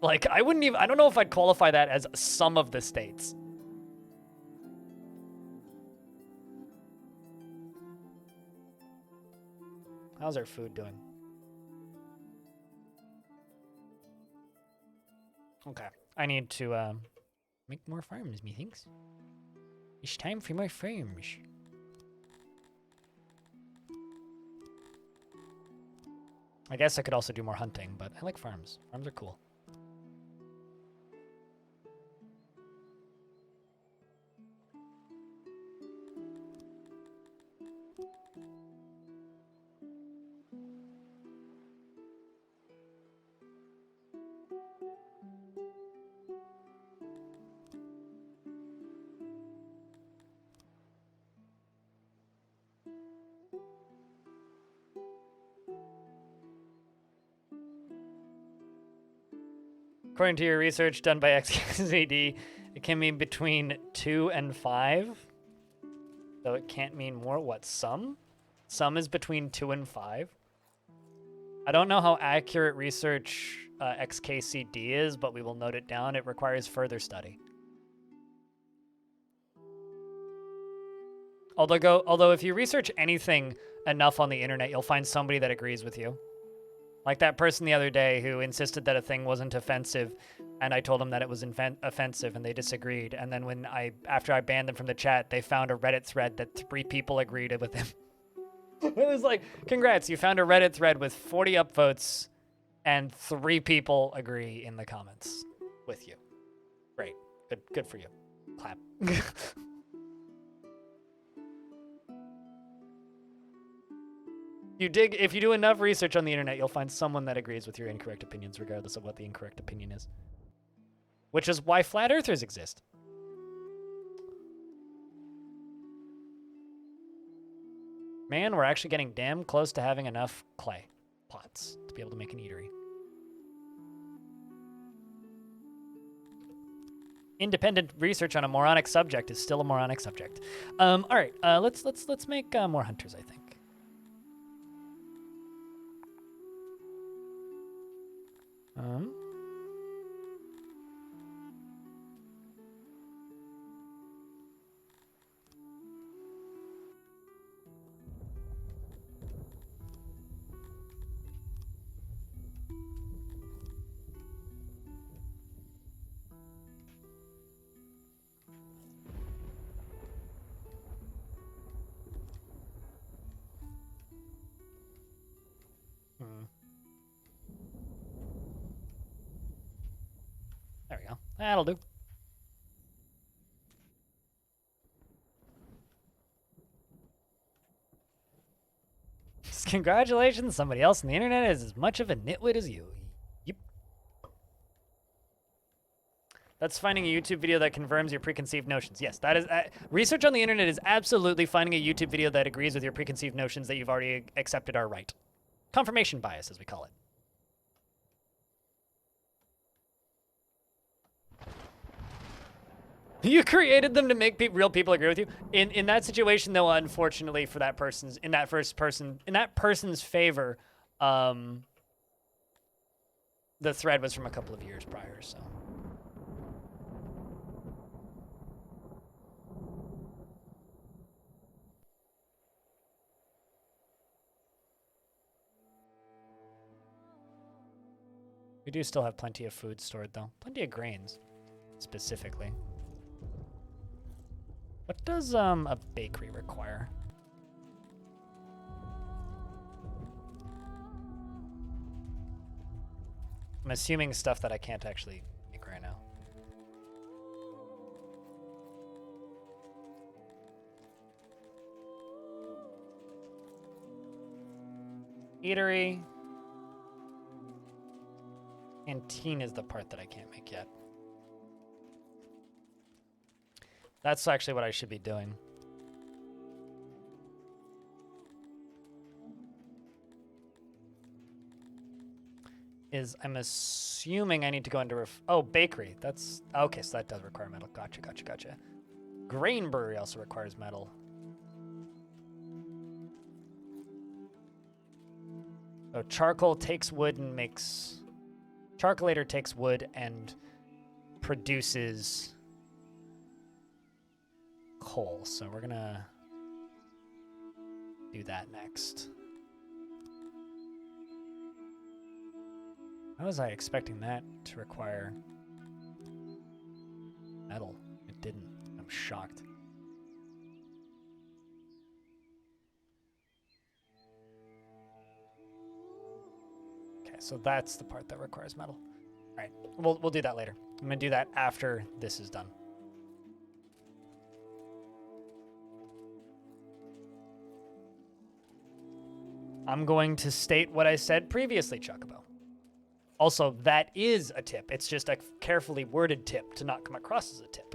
Like, I don't know if I'd qualify that as some of the states. How's our food doing? Okay. I need to make more farms, methinks. It's time for more farms. I guess I could also do more hunting, but I like farms. Farms are cool. According to your research done by XKCD, it can mean between 2 and 5. So it can't mean more. What, some? Some is between 2 and 5. I don't know how accurate research XKCD is, but we will note it down. It requires further study. Although if you research anything enough on the internet, you'll find somebody that agrees with you. Like that person the other day who insisted that a thing wasn't offensive, and I told them that it was offensive, and they disagreed. And then after I banned them from the chat, they found a Reddit thread that 3 people agreed with him. It was like, congrats, you found a Reddit thread with 40 upvotes, and 3 people agree in the comments with you. Great. Good for you. Clap. If you do enough research on the internet, you'll find someone that agrees with your incorrect opinions, regardless of what the incorrect opinion is. Which is why flat earthers exist. Man, we're actually getting damn close to having enough clay pots to be able to make an eatery. Independent research on a moronic subject is still a moronic subject. All right, let's make more hunters, I think. There we go. That'll do. Congratulations, somebody else on the internet is as much of a nitwit as you. Yep. That's finding a YouTube video that confirms your preconceived notions. Yes, that is research on the internet is absolutely finding a YouTube video that agrees with your preconceived notions that you've already accepted are right. Confirmation bias, as we call it. You created them to make real people agree with you. In that situation, though, unfortunately for that person's in that person's favor, the thread was from a couple of years prior. So We do still have plenty of food stored, though. Plenty of grains, specifically. What does a bakery require? I'm assuming stuff that I can't actually make right now. Eatery. Canteen is the part that I can't make yet. That's actually what I should be doing. I'm assuming I need to go into bakery. That's okay, so that does require metal. Gotcha. Grain brewery also requires metal. So charcoal takes wood and makes... Charcoalator takes wood and produces coal. So we're gonna do that next. How was I expecting that to require metal? It didn't. I'm shocked. Okay, so that's the part that requires metal. All right, we'll do that later. I'm gonna do that after this is done. I'm going to state what I said previously, Chocobo. Also, that is a tip. It's just a carefully worded tip to not come across as a tip.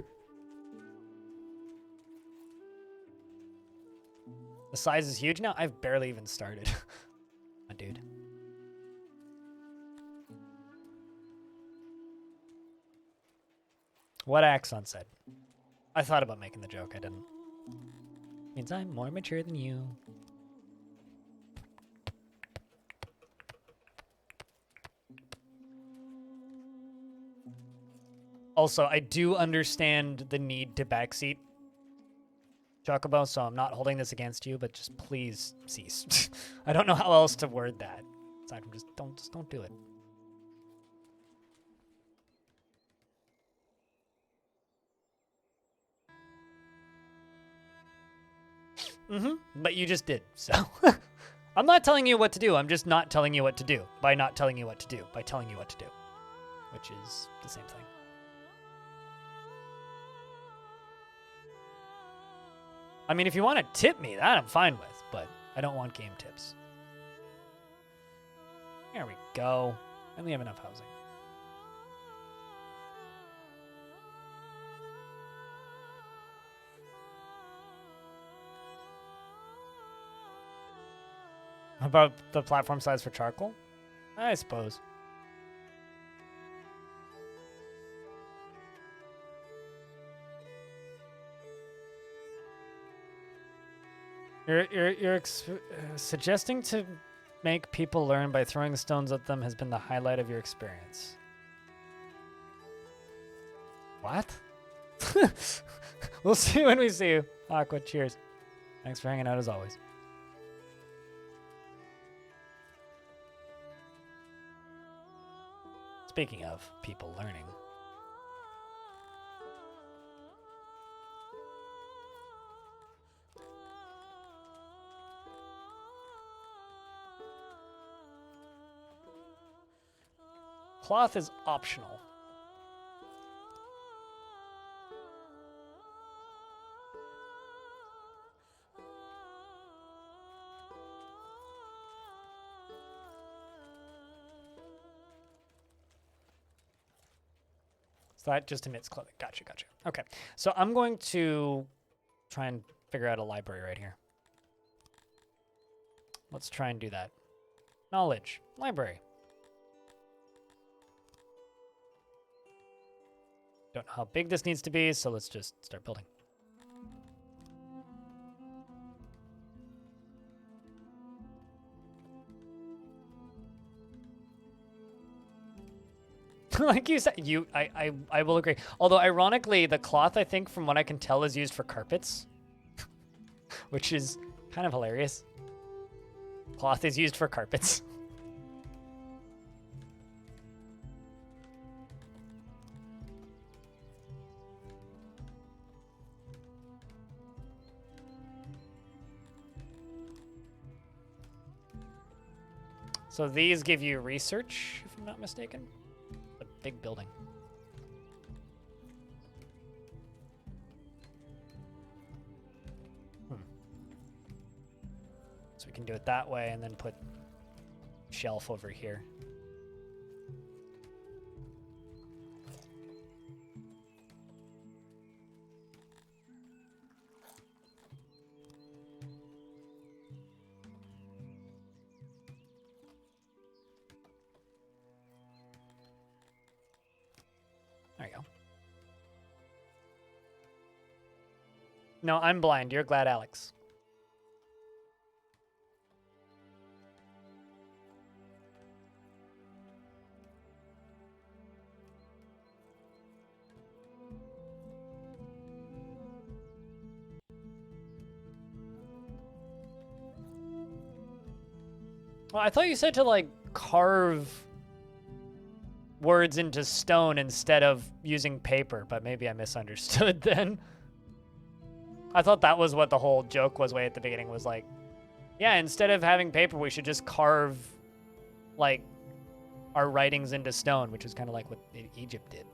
The size is huge now? I've barely even started. My dude. What Axon said. I thought about making the joke, I didn't. Means I'm more mature than you. Also, I do understand the need to backseat, Chocobo, so I'm not holding this against you, but just please cease. I don't know how else to word that. Aside from just don't do it. But you just did, so. I'm not telling you what to do. I'm just not telling you what to do by not telling you what to do by telling you what to do, which is the same thing. I mean, if you want to tip me, that I'm fine with, but I don't want game tips. There we go. And we have enough housing. About the platform size for charcoal? I suppose. You're suggesting to make people learn by throwing stones at them has been the highlight of your experience. What? We'll see when we see you. Aqua, cheers. Thanks for hanging out as always. Speaking of people learning. Cloth is optional. So that just emits clothing. Gotcha. Okay, so I'm going to try and figure out a library right here. Let's try and do that. Knowledge. Library. Don't know how big this needs to be, so let's just start building. Like you said, I will agree. Although ironically, the cloth, I think, from what I can tell, is used for carpets, which is kind of hilarious. Cloth is used for carpets. So these give you research, if I'm not mistaken. A big building. So we can do it that way and then put shelf over here. There you go. No, I'm blind. You're glad, Alex. Well, I thought you said to, like, carve words into stone instead of using paper, but maybe I misunderstood then. I thought that was what the whole joke was way at the beginning, was like, yeah, instead of having paper, we should just carve, like, our writings into stone, which is kind of like what Egypt did.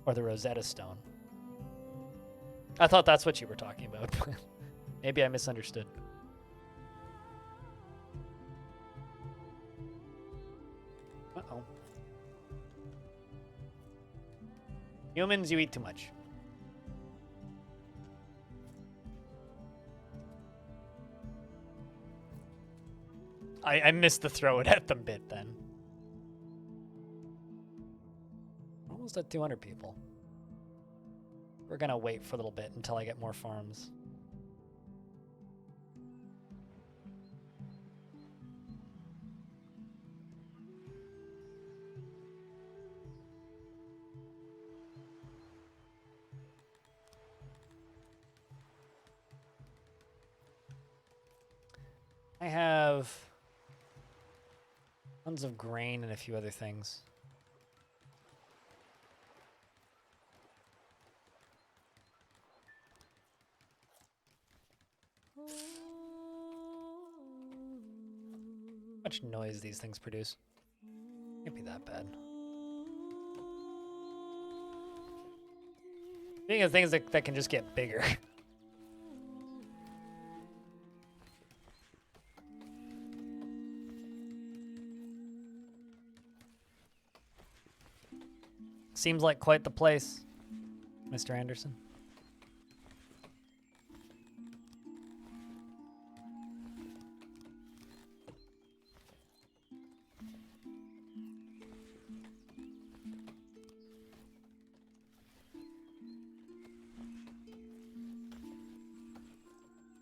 Or the Rosetta Stone. I thought that's what you were talking about. Maybe I misunderstood. Uh-oh. Humans, you eat too much. I missed the throw it at them bit then. Almost at 200 people. We're gonna wait for a little bit until I get more farms. I have tons of grain and a few other things. How much noise these things produce? Can't be that bad. Speaking of things that can just get bigger. Seems like quite the place, Mr. Anderson.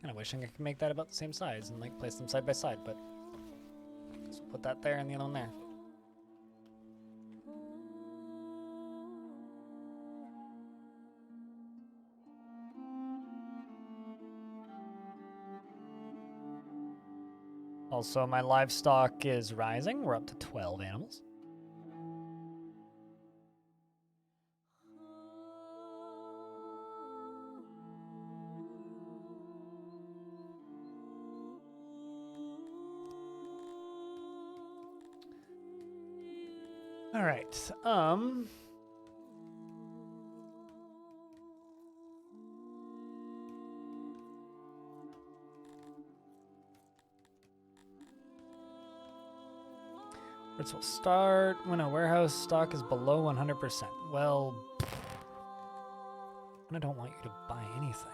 Kind of wishing I could make that about the same size and like place them side by side, but let's put that there and the other one there. Also, my livestock is rising. We're up to 12 animals. All right. First we'll start when a warehouse stock is below 100%. Well, I don't want you to buy anything.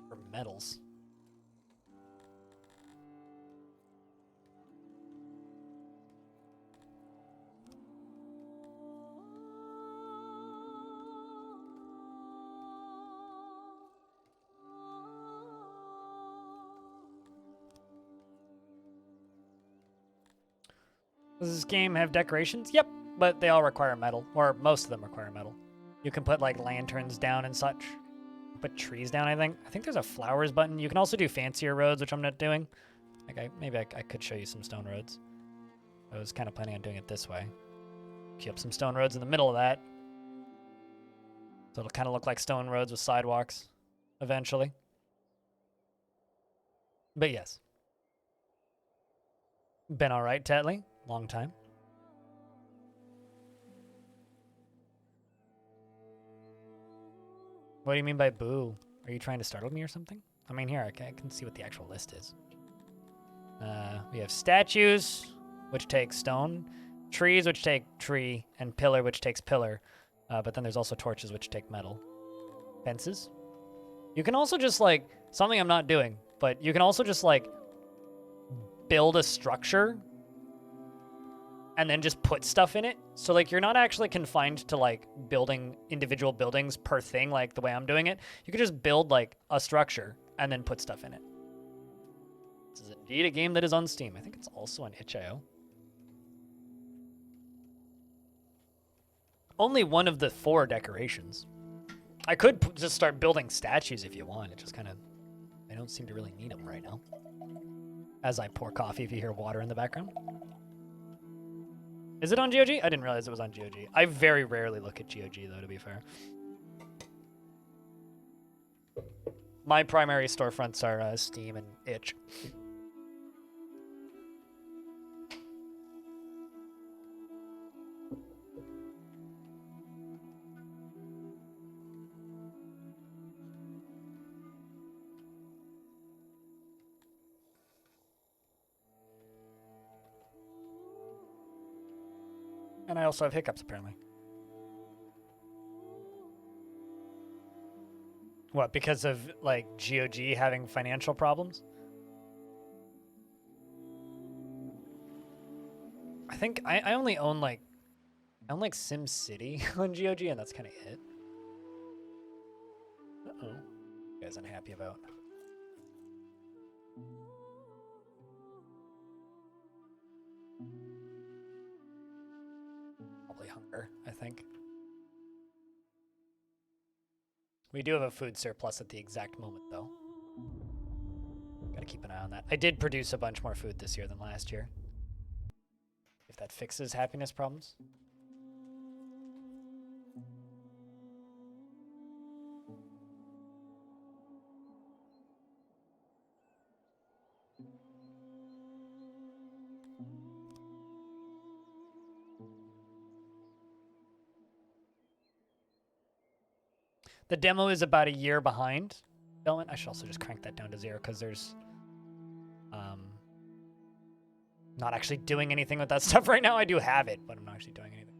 For metals. Does this game have decorations? Yep, but they all require metal, or most of them require metal. You can put like lanterns down and such. Put trees down, I think. I think there's a flowers button. You can also do fancier roads, which I'm not doing. Like maybe I could show you some stone roads. I was kind of planning on doing it this way. Queue up some stone roads in the middle of that. So it'll kind of look like stone roads with sidewalks eventually. But yes. Been all right, Tetley? Long time. What do you mean by boo? Are you trying to startle me or something? I mean, here, I can see what the actual list is. We have statues, which take stone, trees, which take tree, and pillar, which takes pillar. But then there's also torches, which take metal. Fences. You can also just, like, something I'm not doing, but you can also just, like, build a structure and then just put stuff in it. So, like, you're not actually confined to, like, building individual buildings per thing, like the way I'm doing it. You could just build, like, a structure and then put stuff in it. This is indeed a game that is on Steam. I think it's also on itch.io. Only one of the 4 decorations. I could just start building statues if you want. It just kind of... I don't seem to really need them right now. As I pour coffee, if you hear water in the background. Is it on GOG? I didn't realize it was on GOG. I very rarely look at GOG, though, to be fair. My primary storefronts are Steam and itch. And I also have hiccups, apparently. What, because of, like, GOG having financial problems? I think I only own, like... I own, like, SimCity on GOG, and that's kind of it. Uh-oh. You guys unhappy about? Probably hunger, I think. We do have a food surplus at the exact moment, though. Gotta keep an eye on that. I did produce a bunch more food this year than last year. If that fixes happiness problems. The demo is about a year behind. I should also just crank that down to 0 because there's not actually doing anything with that stuff right now. I do have it, but I'm not actually doing anything.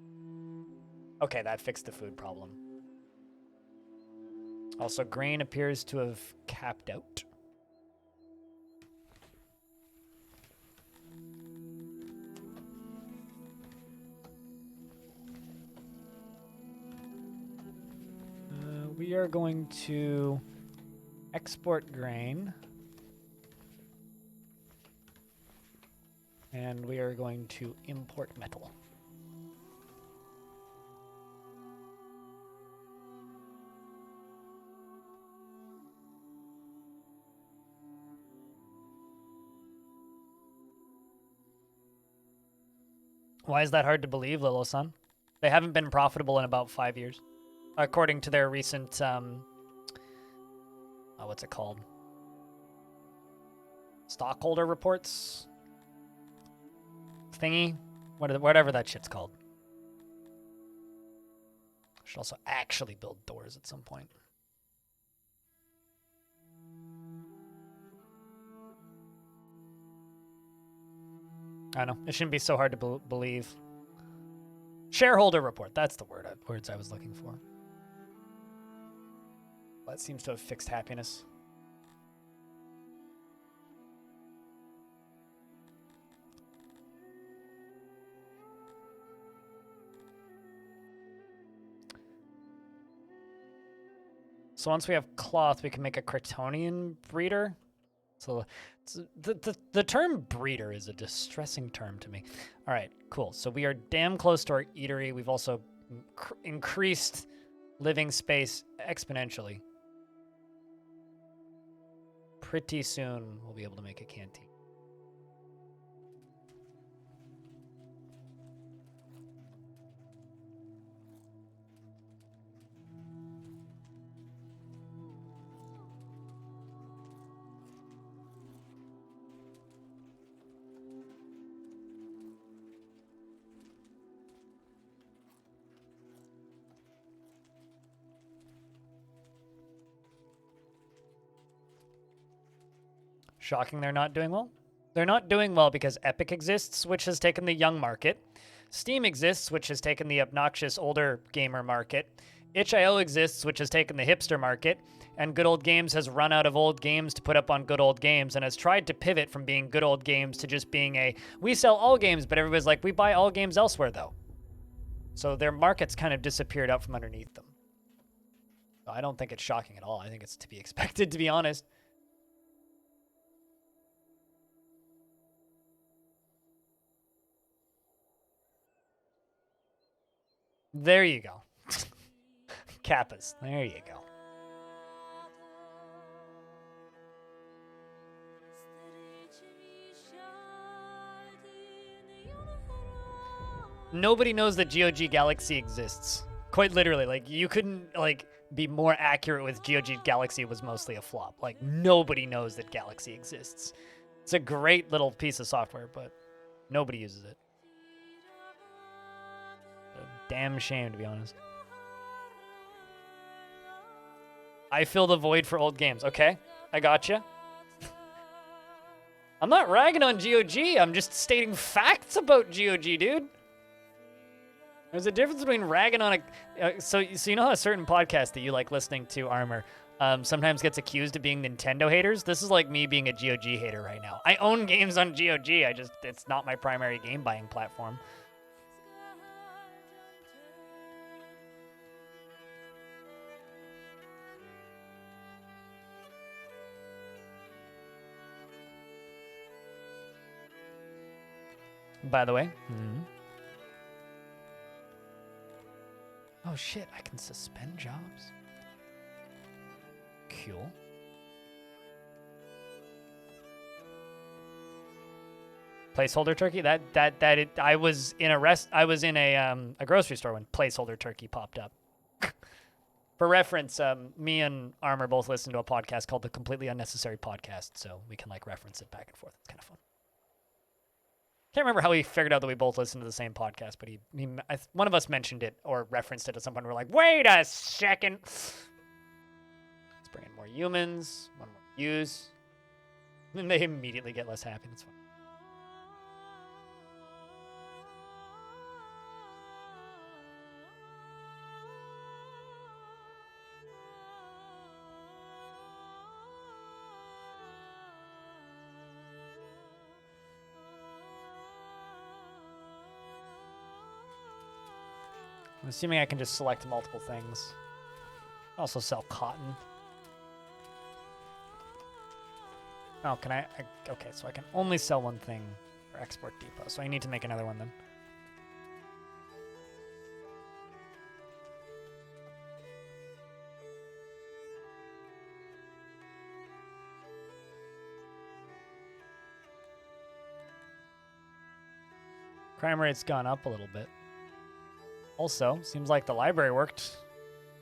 Okay, that fixed the food problem. Also, grain appears to have capped out. We are going to export grain. And we are going to import metal. Why is that hard to believe, Lilo-san? They haven't been profitable in about 5 years. According to their recent, what's it called? Stockholder reports? Thingy? Whatever that shit's called. Should also actually build doors at some point. I know. It shouldn't be so hard to believe. Shareholder report. That's the words I was looking for. That seems to have fixed happiness. So once we have cloth, we can make a Cretonian breeder. So the term breeder is a distressing term to me. All right, cool. So we are damn close to our eatery. We've also increased living space exponentially. Pretty soon, we'll be able to make a canteen. Shocking they're not doing well. They're not doing well because Epic exists, which has taken the young market. Steam exists, which has taken the obnoxious older gamer market. itch.io exists, which has taken the hipster market. And Good Old Games has run out of old games to put up on Good Old Games and has tried to pivot from being Good Old Games to just being we sell all games, but everybody's like, we buy all games elsewhere, though. So their market's kind of disappeared out from underneath them. I don't think it's shocking at all. I think it's to be expected, to be honest. There you go. Kappas. There you go. Nobody knows that GOG Galaxy exists. Quite literally, like, you couldn't, like, be more accurate with GOG Galaxy was mostly a flop. Like, nobody knows that Galaxy exists. It's a great little piece of software, but nobody uses it. A damn shame, to be honest. I fill the void for old games. Okay, I gotcha. I'm not ragging on GOG. I'm just stating facts about GOG, dude. There's a difference between ragging on a... So you know how a certain podcast that you like listening to, Armor, sometimes gets accused of being Nintendo haters? This is like me being a GOG hater right now. I own games on GOG. It's not my primary game buying platform. By the way. Oh shit, I can suspend jobs. Cool. Placeholder turkey? I was in a grocery store when placeholder turkey popped up. For reference, me and Armor both listen to a podcast called The Completely Unnecessary Podcast, so we can like reference it back and forth. It's kind of fun. Can't remember how we figured out that we both listened to the same podcast, but one of us mentioned it or referenced it at some point. We're like, wait a second. Let's bring in more humans, one more views. And they immediately get less happy. That's fine. I'm assuming I can just select multiple things. Also sell cotton. Oh, can I? Okay, so I can only sell one thing for Export Depot, so I need to make another one then. Crime rate's gone up a little bit. Also, seems like the library worked.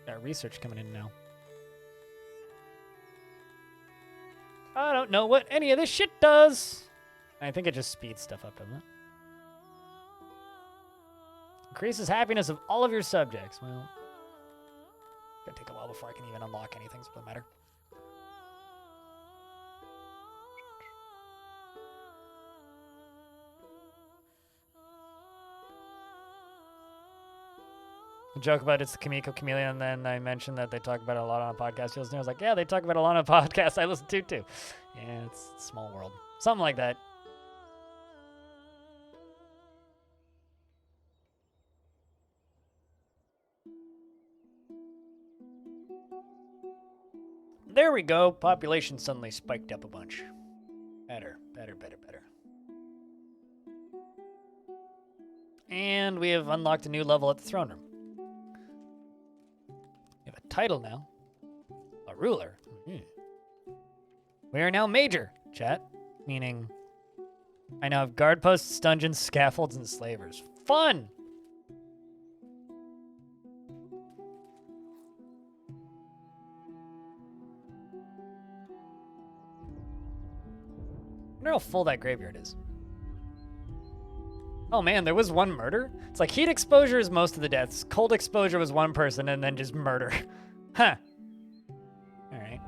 Got research coming in now. I don't know what any of this shit does. I think it just speeds stuff up, doesn't it? Increases happiness of all of your subjects. Well, it's gonna take a while before I can even unlock anything, so it doesn't matter. Joke about it's the Kamiko Chameleon, and then I mentioned that they talk about it a lot on a podcast you listen to. I was like, yeah, they talk about it a lot on a podcast I listen to too. Yeah, it's a small world. Something like that. There we go. Population suddenly spiked up a bunch. Better. And we have unlocked a new level at the throne room. We have a title now. A ruler. We are now major, chat. Meaning, I now have guard posts, dungeons, scaffolds, and slavers. Fun! I wonder how full that graveyard is. Oh man, there was one murder? It's like heat exposure is most of the deaths. Cold exposure was one person and then just murder. Huh. Alright.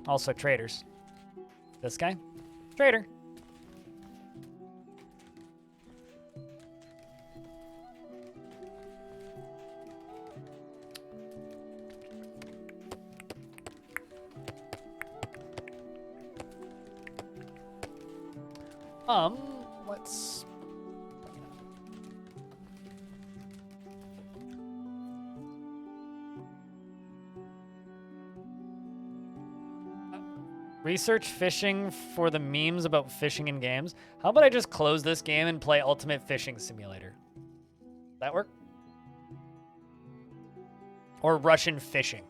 Also traders. This guy? Trader. Let's... Research fishing for the memes about fishing in games. How about I just close this game and play Ultimate Fishing Simulator? That work? Or Russian fishing.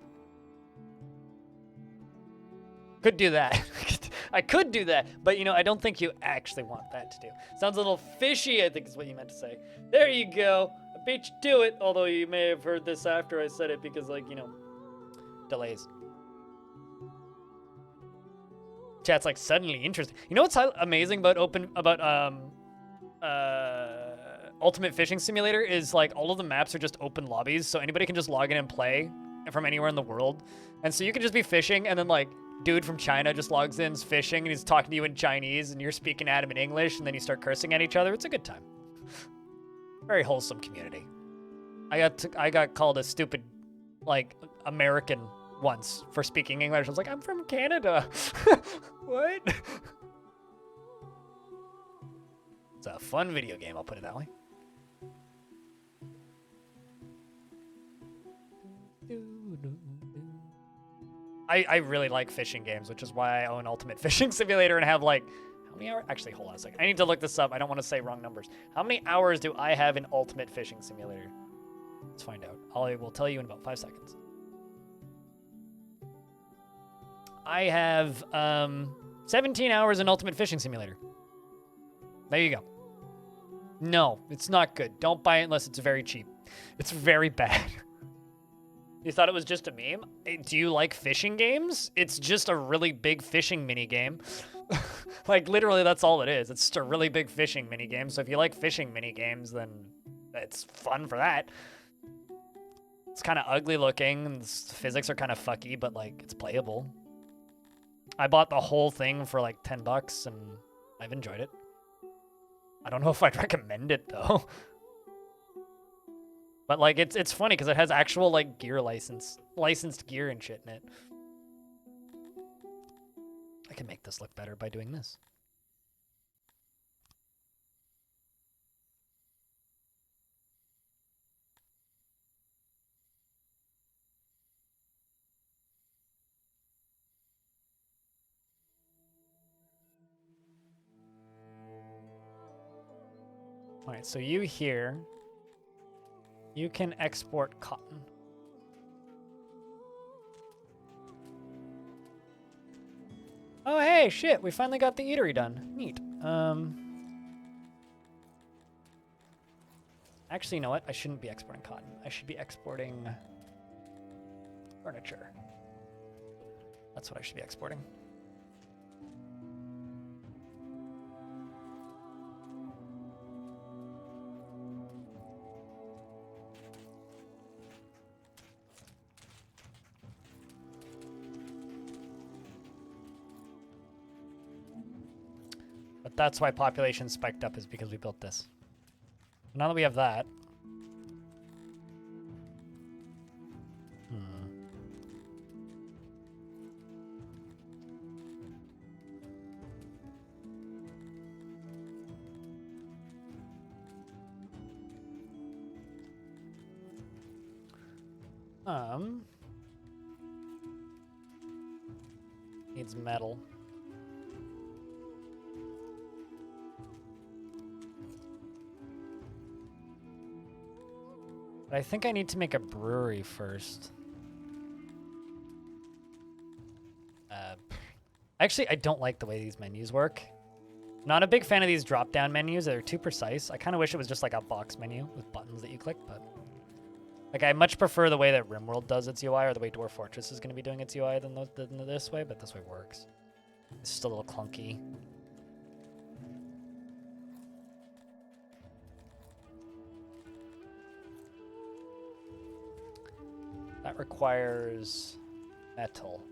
Could do that. I could do that, but you know, I don't think you actually want that to do. Sounds a little fishy, I think is what you meant to say. There you go. I beat you to it, although you may have heard this after I said it because, like, you know, delays. Chat's like suddenly interesting. You know what's amazing about Ultimate Fishing Simulator is like all of the maps are just open lobbies, so anybody can just log in and play from anywhere in the world. And so you can just be fishing, and then like dude from China just logs in, is fishing, and he's talking to you in Chinese, and you're speaking at him in English, and then you start cursing at each other. It's a good time. Very wholesome community. I got called a stupid, like, American once for speaking English. I was like, I'm from Canada. What? It's a fun video game, I'll put it that way. I really like fishing games, which is why I own Ultimate Fishing Simulator and have like, how many hours? Actually, hold on a second. I need to look this up. I don't want to say wrong numbers. How many hours do I have in Ultimate Fishing Simulator? Let's find out. I will tell you in about 5 seconds. I have 17 hours in Ultimate Fishing Simulator. There you go. No, it's not good. Don't buy it unless it's very cheap. It's very bad. You thought it was just a meme? Do you like fishing games? It's just a really big fishing mini game. Like, literally, that's all it is. It's just a really big fishing mini game. So if you like fishing mini games, then it's fun for that. It's kind of ugly looking, and the physics are kind of fucky, but, like, it's playable. I bought the whole thing for, like, $10, and I've enjoyed it. I don't know if I'd recommend it, though. But, like, it's funny because it has actual, like, gear licensed gear and shit in it. I can make this look better by doing this. All right, so you here, you can export cotton. Oh, hey, shit, we finally got the eatery done. Neat. Actually, you know what? I shouldn't be exporting cotton. I should be exporting furniture. That's what I should be exporting. But that's why population spiked up, is because we built this. Now that we have that. Needs metal. But I think I need to make a brewery first. Actually, I don't like the way these menus work. Not a big fan of these drop-down menus. They're too precise. I kind of wish it was just like a box menu with buttons that you click, but... Like, I much prefer the way that RimWorld does its UI, or the way Dwarf Fortress is going to be doing its UI than this way, but this way works. It's just a little clunky. That requires metal.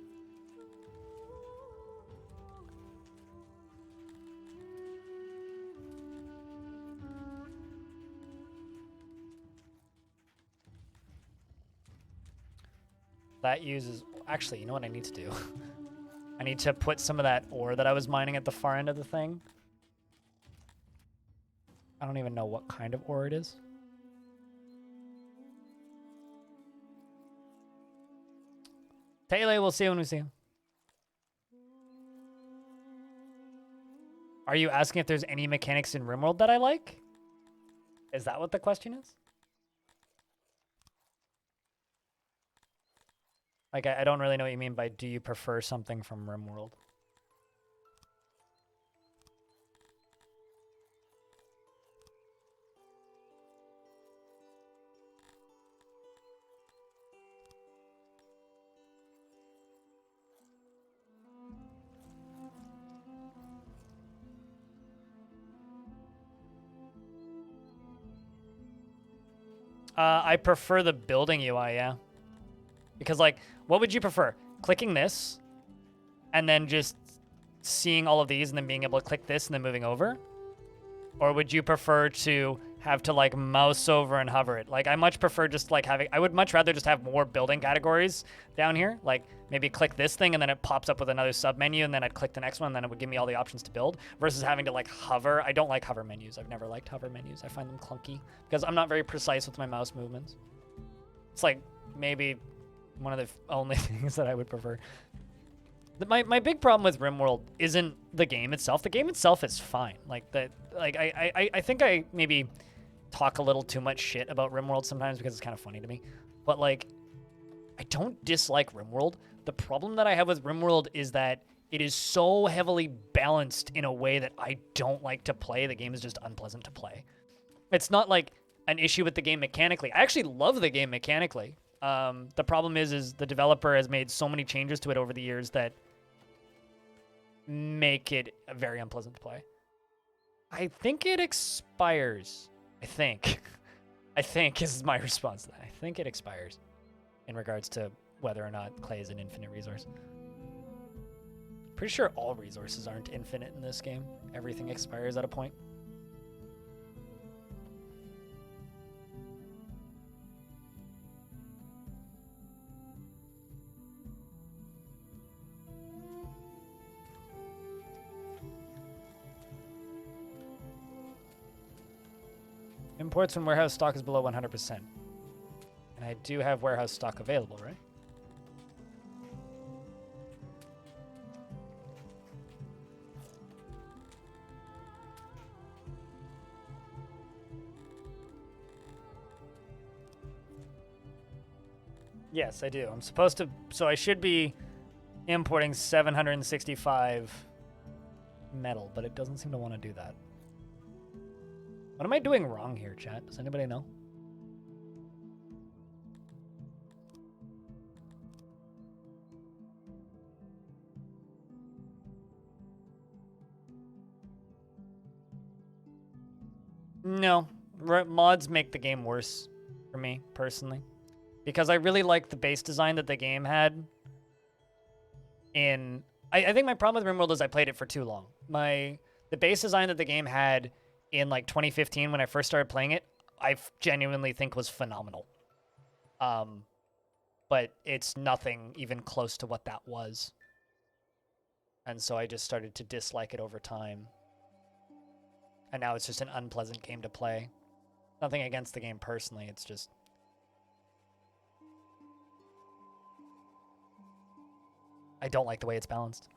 That uses... Actually, you know what I need to do? I need to put some of that ore that I was mining at the far end of the thing. I don't even know what kind of ore it is. Taylor, we'll see when we see him. Are you asking if there's any mechanics in RimWorld that I like? Is that what the question is? Like, I don't really know what you mean by do you prefer something from RimWorld? I prefer the building UI, yeah. Because, like, what would you prefer? Clicking this, and then just seeing all of these, and then being able to click this, and then moving over? Or would you prefer to have to, like, mouse over and hover it? Like, I much prefer just, like, having... I would much rather just have more building categories down here. Like, maybe click this thing, and then it pops up with another sub-menu, and then I'd click the next one, and then it would give me all the options to build, versus having to, like, hover. I don't like hover menus. I've never liked hover menus. I find them clunky, because I'm not very precise with my mouse movements. It's, like, maybe one of the only things that I would prefer. My big problem with RimWorld isn't the game itself. The game itself is fine. Like, I think I maybe talk a little too much shit about RimWorld sometimes because it's kind of funny to me. But, like, I don't dislike RimWorld. The problem that I have with RimWorld is that it is so heavily balanced in a way that I don't like to play. The game is just unpleasant to play. It's not, like, an issue with the game mechanically. I actually love the game mechanically. The problem is the developer has made so many changes to it over the years that make it very unpleasant to play. I think it expires. I think. I think is my response to that. I think it expires in regards to whether or not clay is an infinite resource. Pretty sure all resources aren't infinite in this game. Everything expires at a point. Imports when warehouse stock is below 100%. And I do have warehouse stock available, right? Yes, I do. I'm supposed to... So I should be importing 765 metal, but it doesn't seem to want to do that. What am I doing wrong here, chat? Does anybody know? No. Mods make the game worse for me, personally. Because I really like the base design that the game had in... I think my problem with RimWorld is I played it for too long. The base design that the game had in like 2015 when I first started playing it, I genuinely think was phenomenal. But it's nothing even close to what that was. And so I just started to dislike it over time. And now it's just an unpleasant game to play. Nothing against the game personally, it's just... I don't like the way it's balanced.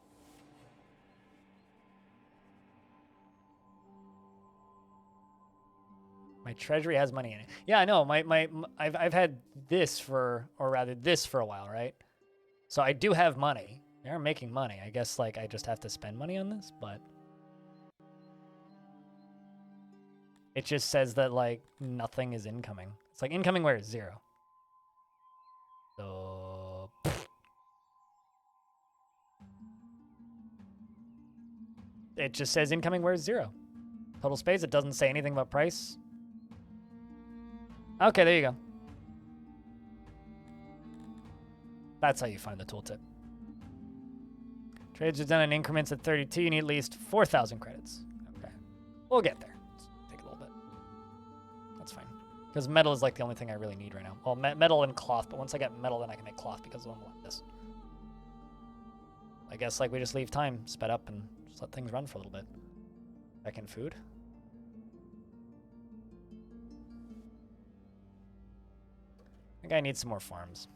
My treasury has money in it. Yeah, I know. I've had this for, or rather this for a while, right? So I do have money. They're making money. I guess like I just have to spend money on this, but it just says that like nothing is incoming. It's like incoming where it's 0. So it just says incoming where it's 0. Total space. It doesn't say anything about price. Okay, there you go. That's how you find the tooltip. Trades are done in increments at 32. You need at least 4,000 credits. Okay. We'll get there. Let's take a little bit. That's fine. Because metal is like the only thing I really need right now. Well, metal and cloth, but once I get metal, then I can make cloth because I'm like this. I guess like we just leave time sped up and just let things run for a little bit. Back in food. I think I need some more farms.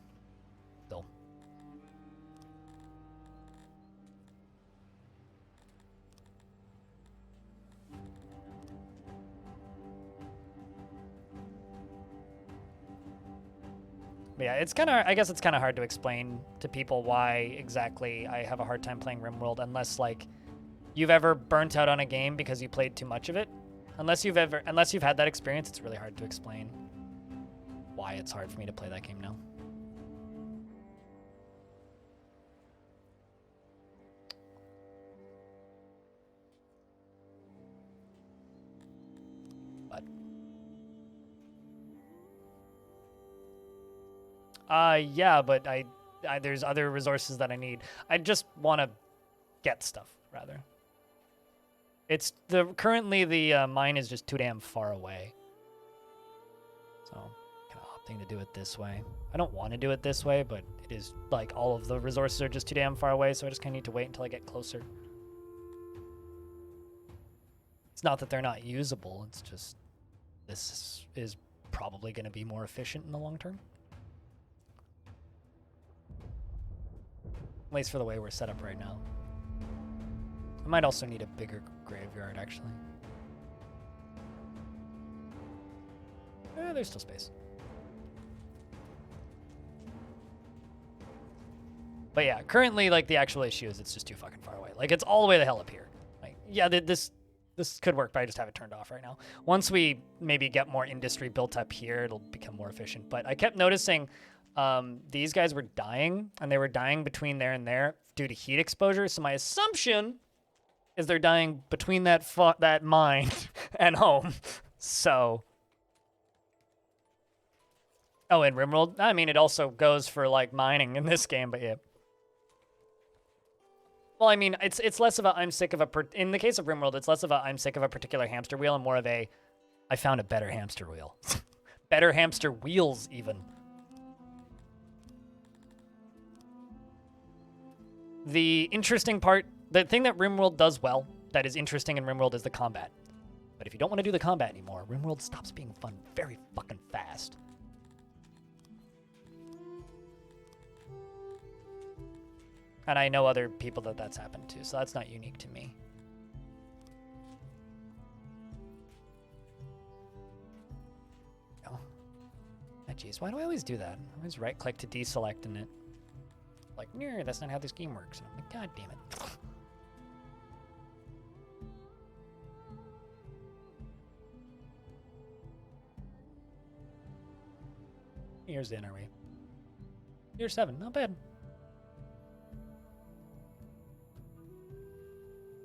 Still. But yeah, it's kind of, I guess it's kind of hard to explain to people why exactly I have a hard time playing RimWorld unless like you've ever burnt out on a game because you played too much of it. Unless you've had that experience, it's really hard to explain why it's hard for me to play that game now. But yeah, but I there's other resources that I need. I just want to get stuff rather. It's currently the mine is just too damn far away. So kind of opting to do it this way. I don't want to do it this way, but it is like all of the resources are just too damn far away, so I just kind of need to wait until I get closer. It's not that they're not usable, it's just this is probably going to be more efficient in the long term. At least for the way we're set up right now. I might also need a bigger graveyard, actually. There's still space. But yeah, currently, like, the actual issue is it's just too fucking far away. Like, it's all the way the hell up here. Like, yeah, this could work, but I just have it turned off right now. Once we maybe get more industry built up here, it'll become more efficient. But I kept noticing these guys were dying, and they were dying between there and there due to heat exposure. So my assumption is they're dying between that mine and home. So, oh, and RimWorld. I mean, it also goes for like mining in this game, but yeah. Well, I mean, it's less of a I'm sick of a in the case of RimWorld, it's less of a I'm sick of a particular hamster wheel and more of a I found a better hamster wheel, better hamster wheels even. The interesting part, the thing that RimWorld does well, that is interesting in RimWorld, is the combat. But if you don't want to do the combat anymore, RimWorld stops being fun very fucking fast. And I know other people that that's happened to, so that's not unique to me. Oh, jeez, why do I always do that? I always right-click to deselect and it. Like, no, that's not how this game works. And I'm like, God damn it. Years in, are we? Year 7, not bad.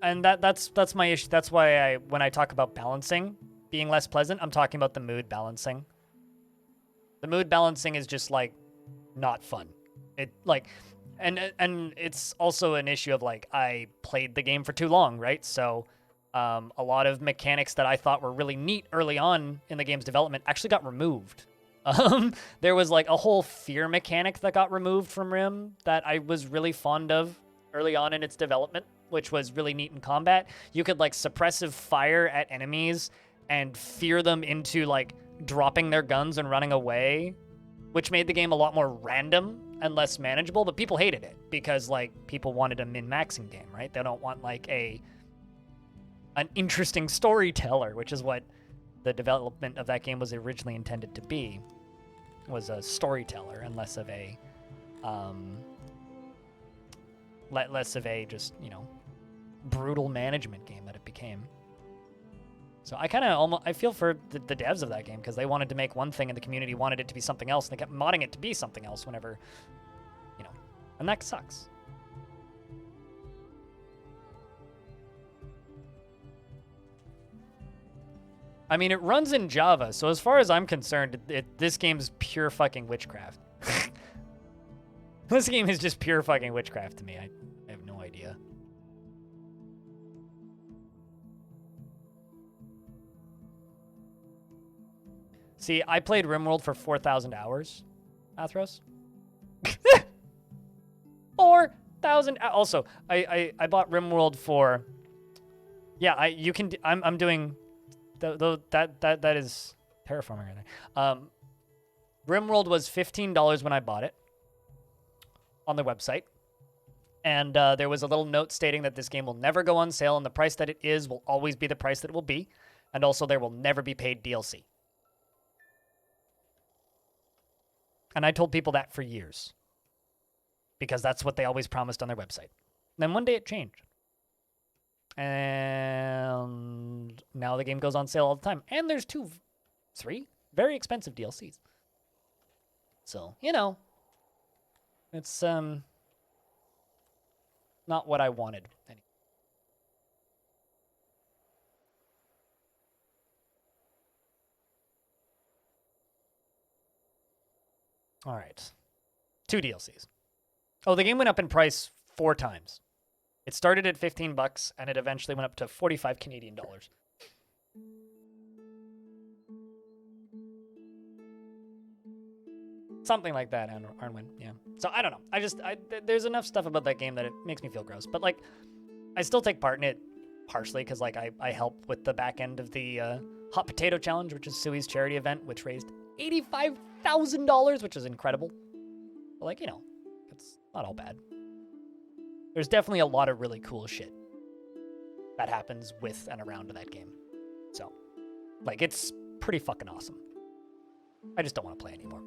And that's my issue. That's why when I talk about balancing being less pleasant, I'm talking about the mood balancing. The mood balancing is just like not fun. It like. And it's also an issue of, like, I played the game for too long, right? So a lot of mechanics that I thought were really neat early on in the game's development actually got removed. There was, like, a whole fear mechanic that got removed from Rim that I was really fond of early on in its development, which was really neat in combat. You could, like, suppressive fire at enemies and fear them into, like, dropping their guns and running away, which made the game a lot more random and less manageable, but people hated it because, like, people wanted a min-maxing game, right? They don't want, like, an interesting storyteller, which is what the development of that game was originally intended to be, was a storyteller and less of a just, you know, brutal management game that it became. So I kind of I feel for the devs of that game because they wanted to make one thing and the community wanted it to be something else, and they kept modding it to be something else whenever, you know, and that sucks. I mean, it runs in Java, so as far as I'm concerned, this game's pure fucking witchcraft. This game is just pure fucking witchcraft to me. I have no idea. See, I played RimWorld for 4,000 hours, Athros. 4,000. Also, I bought RimWorld for. Yeah, you can. I'm doing. That is terraforming right there. RimWorld was $15 when I bought it on the website. And there was a little note stating that this game will never go on sale, and the price that it is will always be the price that it will be. And also, there will never be paid DLC. And I told people that for years. Because that's what they always promised on their website. Then one day it changed. And now the game goes on sale all the time. And there's 3 very expensive DLCs. So, you know, it's not what I wanted. All right. 2 DLCs. Oh, the game went up in price 4 times. It started at $15 and it eventually went up to 45 Canadian dollars. Something like that, Arnwin. Yeah. So I don't know. There's enough stuff about that game that it makes me feel gross. But like, I still take part in it partially because like I help with the back end of the Hot Potato Challenge, which is Sui's charity event, which raised $85,000, which is incredible. But like, you know, it's not all bad. There's definitely a lot of really cool shit that happens with and around that game. So, like, it's pretty fucking awesome. I just don't want to play anymore.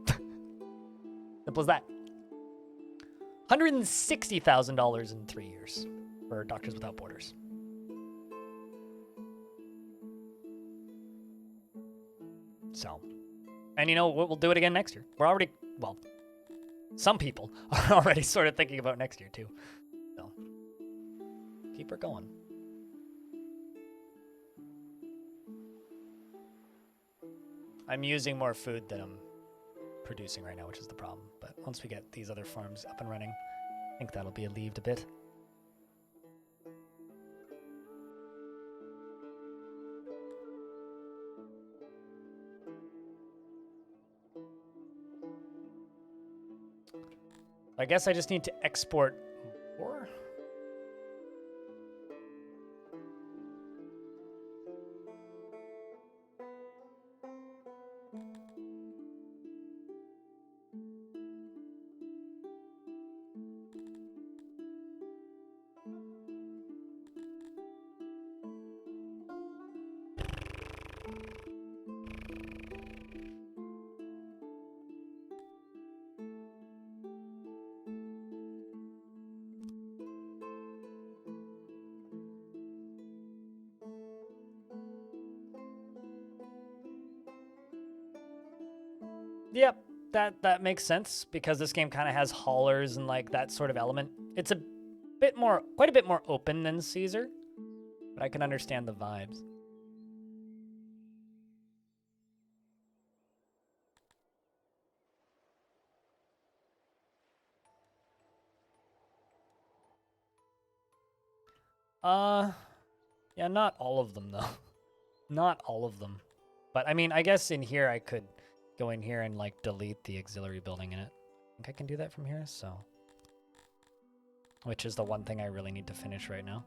Simple as that. $160,000 in 3 years for Doctors Without Borders. So, and you know, we'll do it again next year. We're already, well, some people are already sort of thinking about next year too. So, keep her going. I'm using more food than I'm producing right now, which is the problem. But once we get these other farms up and running, I think that'll be alleviated a bit. I guess I just need to export more. Yep, that makes sense because this game kind of has haulers and like that sort of element. It's quite a bit more open than Caesar, but I can understand the vibes. Yeah, not all of them though. Not all of them. But I mean, I guess in here I could go in here and like delete the auxiliary building in it. I think I can do that from here, so. Which is the one thing I really need to finish right now.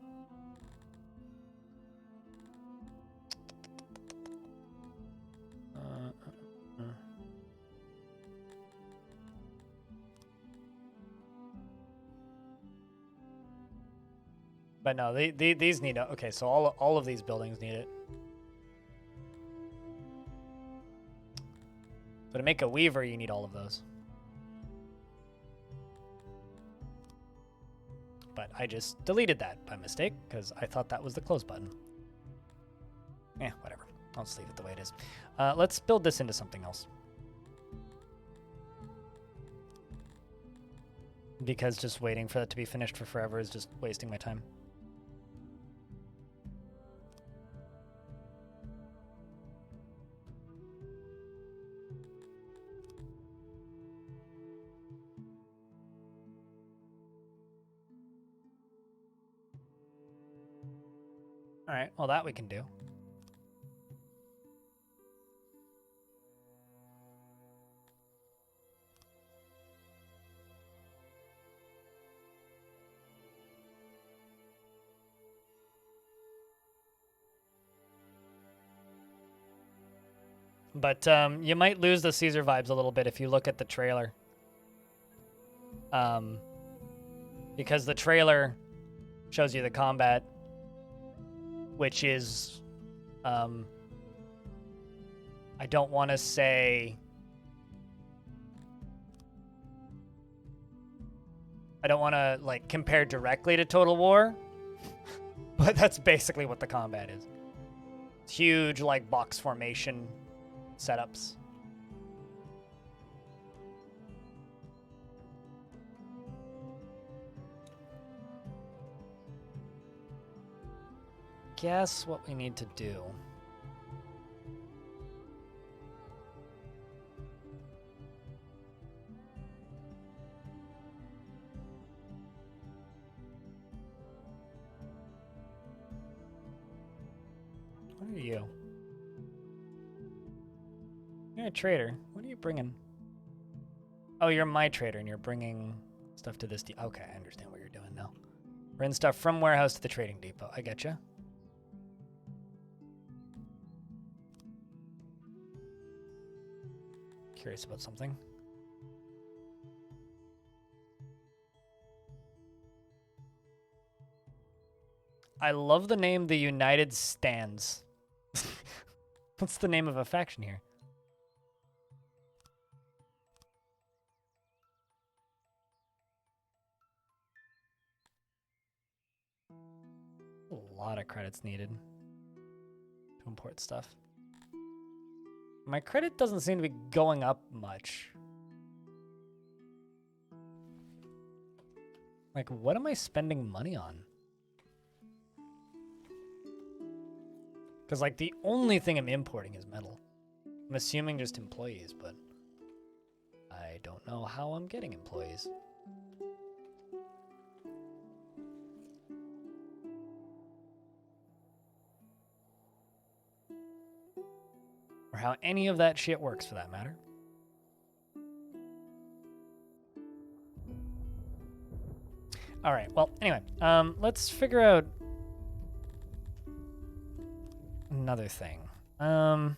But no, these need it. Okay, so all of these buildings need it. So to make a weaver, you need all of those. But I just deleted that by mistake because I thought that was the close button. Yeah, whatever. I'll just leave it the way it is. Let's build this into something else. Because just waiting for that to be finished for forever is just wasting my time. All right, well, that we can do. But you might lose the Caesar vibes a little bit if you look at the trailer. Because the trailer shows you the combat, which is, I don't want to say, I don't want to like compare directly to Total War, but that's basically what the combat is. It's huge, like box formation setups. Guess what we need to do. What are you? You're a trader. What are you bringing? Oh, you're my trader, and you're bringing stuff to this. Okay, I understand what you're doing now. Bring stuff from warehouse to the trading depot. I getcha. Curious about something. I love the name the United Stands. What's the name of a faction here? A lot of credits needed to import stuff. My credit doesn't seem to be going up much. Like, what am I spending money on? Because, like, the only thing I'm importing is metal. I'm assuming just employees, but I don't know how I'm getting employees. Or how any of that shit works, for that matter. All right, well, anyway, let's figure out another thing. God,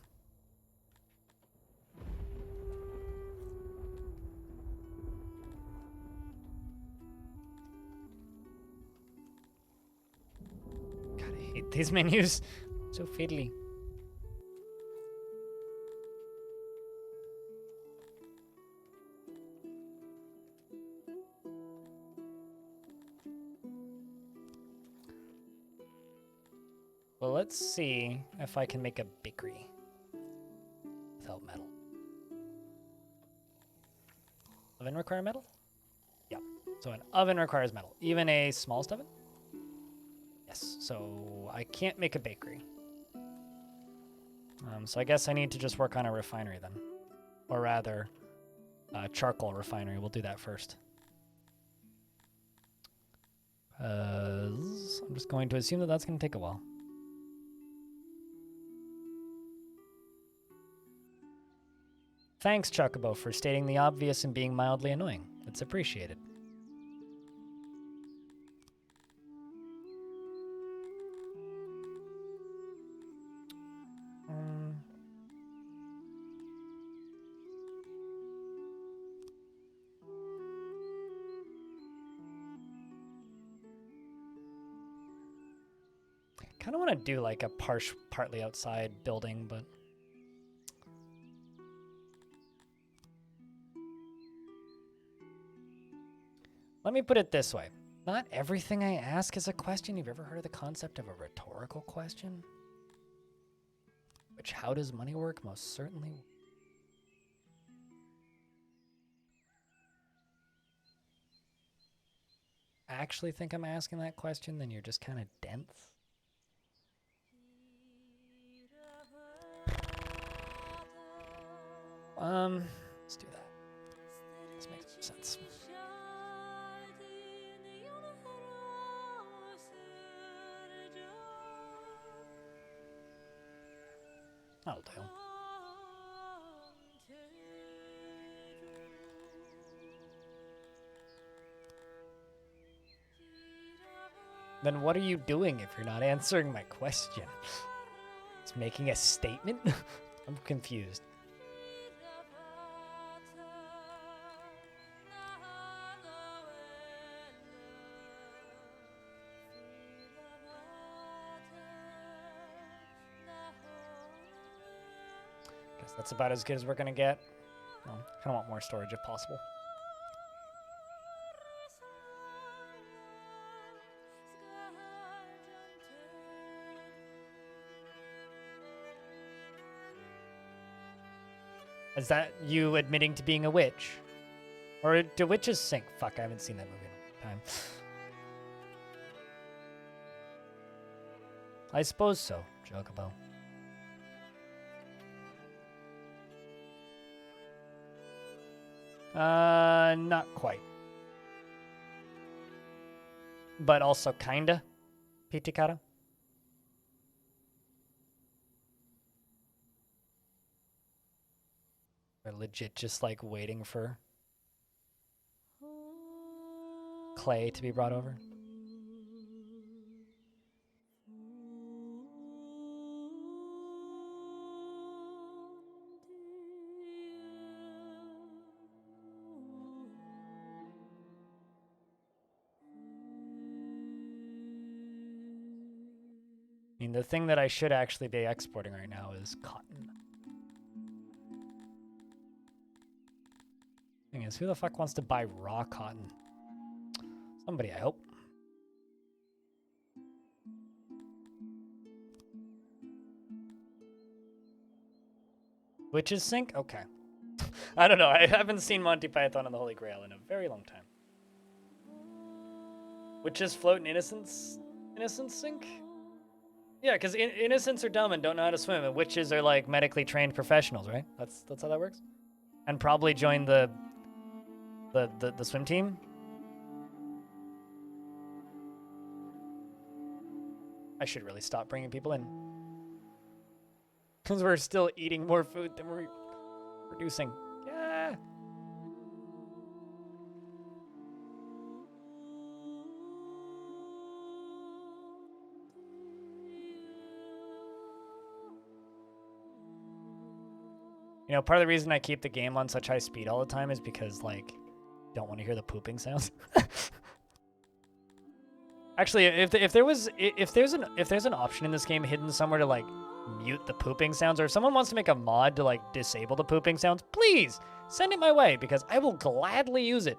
I hate these menus. So fiddly. Well, let's see if I can make a bakery without metal. Oven require metal? Yep. So an oven requires metal. Even a smallest oven? Yes. So I can't make a bakery. So I guess I need to just work on a refinery then. Or rather, a charcoal refinery. We'll do that first. I'm just going to assume that that's going to take a while. Thanks, Chocobo, for stating the obvious and being mildly annoying. It's appreciated. Kind of want to do like a partly outside building, but let me put it this way. Not everything I ask is a question. You've ever heard of the concept of a rhetorical question? Which, how does money work? Most certainly. Actually think I'm asking that question, then you're just kind of dense. Let's do that. This makes sense. That'll do. Then what are you doing if you're not answering my question? It's making a statement? I'm confused. Guess that's about as good as we're gonna get. Well, I kind of want more storage if possible. Is that you admitting to being a witch? Or do witches sink? Fuck, I haven't seen that movie in a long time. I suppose so, Chocobo. Not quite. But also kinda, Pizzicato. They're legit just like waiting for Clay to be brought over. I mean, the thing that I should actually be exporting right now is cotton. Thing is, who the fuck wants to buy raw cotton? Somebody, I hope. Witches sink? Okay. I don't know. I haven't seen Monty Python and the Holy Grail in a very long time. Witches float in innocence? Innocence sink? Yeah, because innocents are dumb and don't know how to swim, and witches are like medically trained professionals, right? That's how that works. And probably join the swim team. I should really stop bringing people in, because we're still eating more food than we're producing. Yeah. You know, part of the reason I keep the game on such high speed all the time is because, like, don't want to hear the pooping sounds. Actually, if there's an option in this game hidden somewhere to like mute the pooping sounds, or if someone wants to make a mod to like disable the pooping sounds, please send it my way, because I will gladly use it.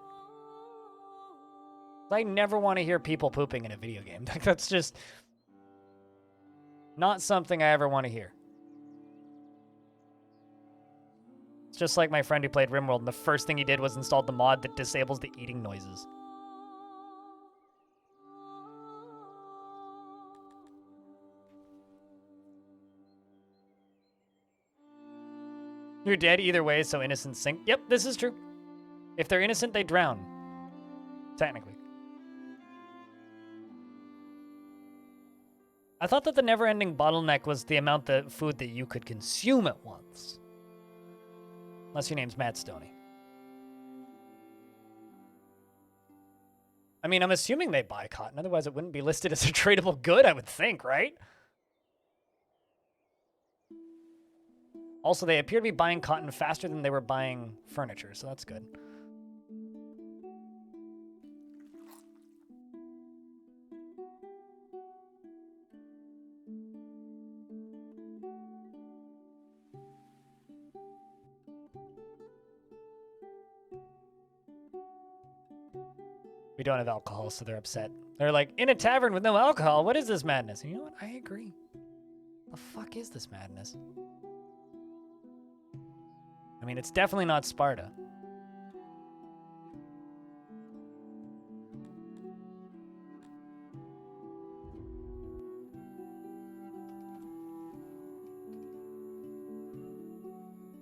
I never want to hear people pooping in a video game. That's just not something I ever want to hear. It's just like my friend who played RimWorld, and the first thing he did was install the mod that disables the eating noises. You're dead either way, so innocents sink. Yep, this is true. If they're innocent, they drown. Technically. I thought that the never-ending bottleneck was the amount of food that you could consume at once. Unless your name's Matt Stoney. I mean, I'm assuming they buy cotton, otherwise it wouldn't be listed as a tradable good, I would think, right? Also, they appear to be buying cotton faster than they were buying furniture, so that's good. We don't have alcohol, so they're upset. They're like, in a tavern with no alcohol, what is this madness? And you know what? I agree. The fuck is this madness? I mean, it's definitely not Sparta.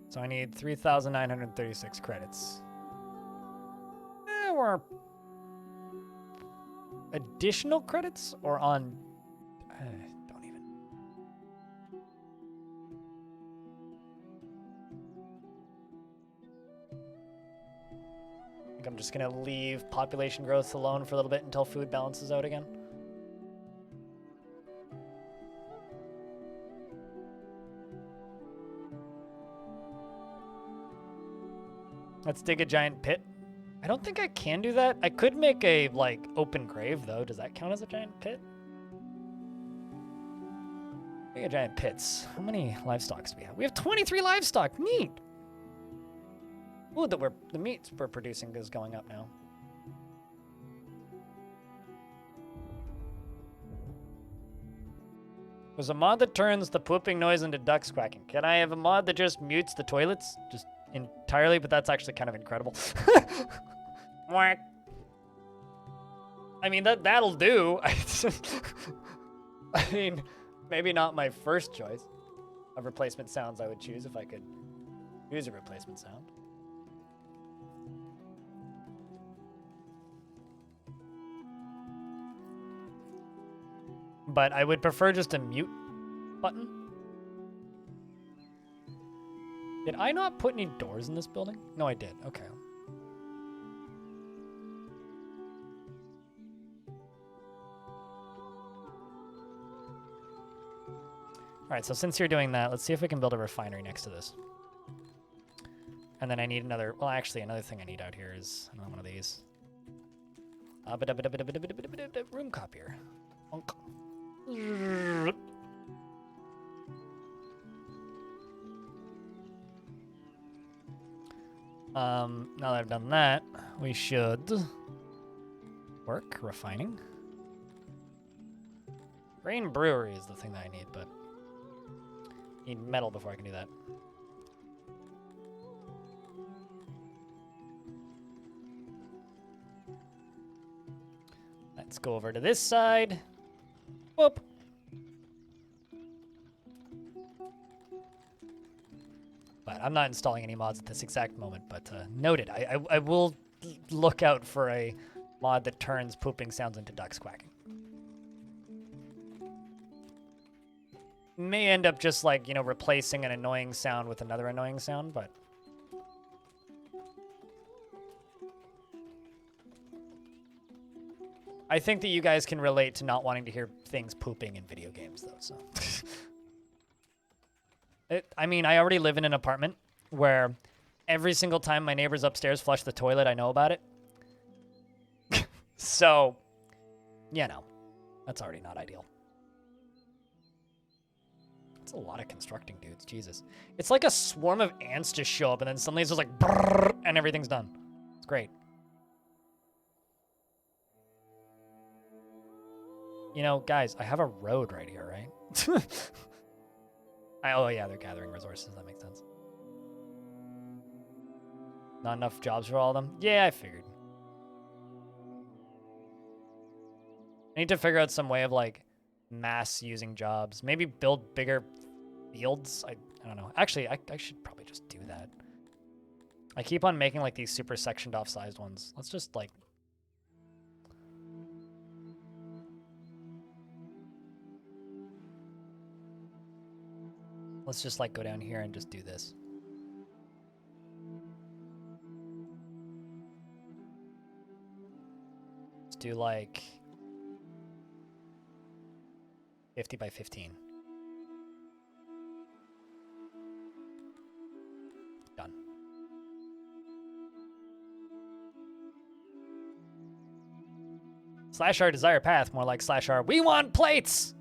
So I need 3,936 credits. Or additional credits, or on... don't even. I think I'm just going to leave population growth alone for a little bit until food balances out again. Let's dig a giant pit. I don't think I can do that. I could make a, like, open grave, though. Does that count as a giant pit? Make a giant pits. How many livestock do we have? We have 23 livestock. Neat. Ooh, the meat we're producing is going up now. There's a mod that turns the pooping noise into ducks quacking. Can I have a mod that just mutes the toilets? Just entirely, but that's actually kind of incredible. Whack. I mean, that'll do. I mean, maybe not my first choice of replacement sounds I would choose if I could use a replacement sound. But I would prefer just a mute button. Did I not put any doors in this building? No, I did. Okay. All right, so since you're doing that, let's see if we can build a refinery next to this. And then I need another, well, actually, another thing I need out here is another one of these. Room copier. Now that I've done that, we should work refining. Grain brewery is the thing that I need, but I need metal before I can do that. Let's go over to this side. Whoop. But I'm not installing any mods at this exact moment, but noted. I will look out for a mod that turns pooping sounds into ducks quacking. May end up just like, you know, replacing an annoying sound with another annoying sound, but... I think that you guys can relate to not wanting to hear things pooping in video games, though, so... I mean, I already live in an apartment where every single time my neighbors upstairs flush the toilet, I know about it. So, you know, that's already not ideal. It's a lot of constructing, dudes. Jesus. It's like a swarm of ants just show up, and then suddenly it's just like, brrr, and everything's done. It's great. You know, guys, I have a road right here, right? Oh, yeah, they're gathering resources. That makes sense. Not enough jobs for all of them? Yeah, I figured. I need to figure out some way of, like, mass using jobs. Maybe build bigger fields? I don't know. Actually, I should probably just do that. I keep on making, like, these super sectioned off sized ones. Let's just, like... Let's just, like, go down here and just do this. Let's do, like, 50 by 15. Done. Slash our desire path, more like slash our we want plates!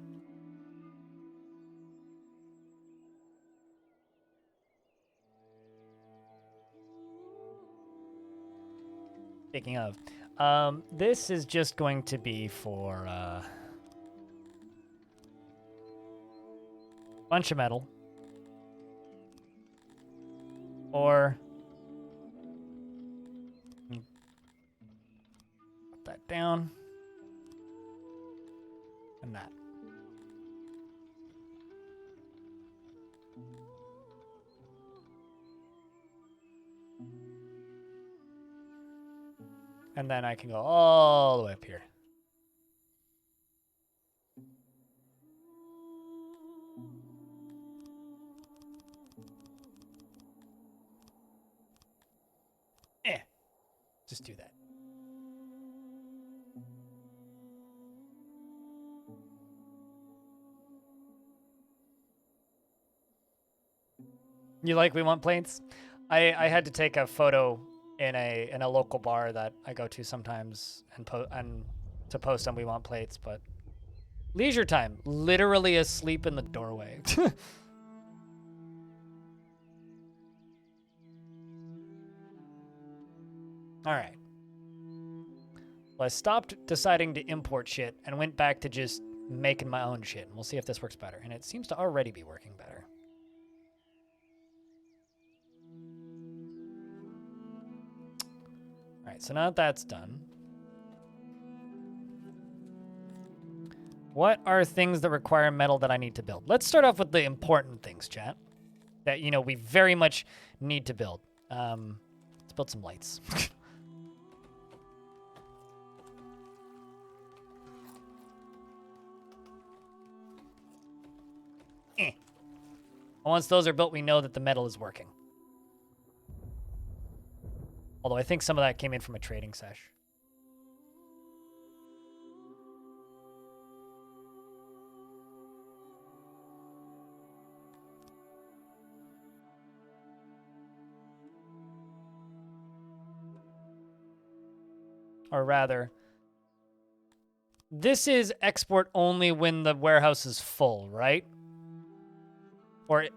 Speaking of, this is just going to be for bunch of metal, or put that down, and that. And then I can go all the way up here. Just do that. You like we want plates? I had to take a photo in a local bar that I go to sometimes and to post on We Want Plates, but leisure time, literally asleep in the doorway. All right. Well, I stopped deciding to import shit and went back to just making my own shit. And we'll see if this works better. And it seems to already be working better. All right, so now that that's done, what are things that require metal that I need to build? Let's start off with the important things, chat, that, you know, we very much need to build. Let's build some lights. Once those are built, we know that the metal is working. Although I think some of that came in from a trading sesh. Or rather, this is export only when the warehouse is full, right?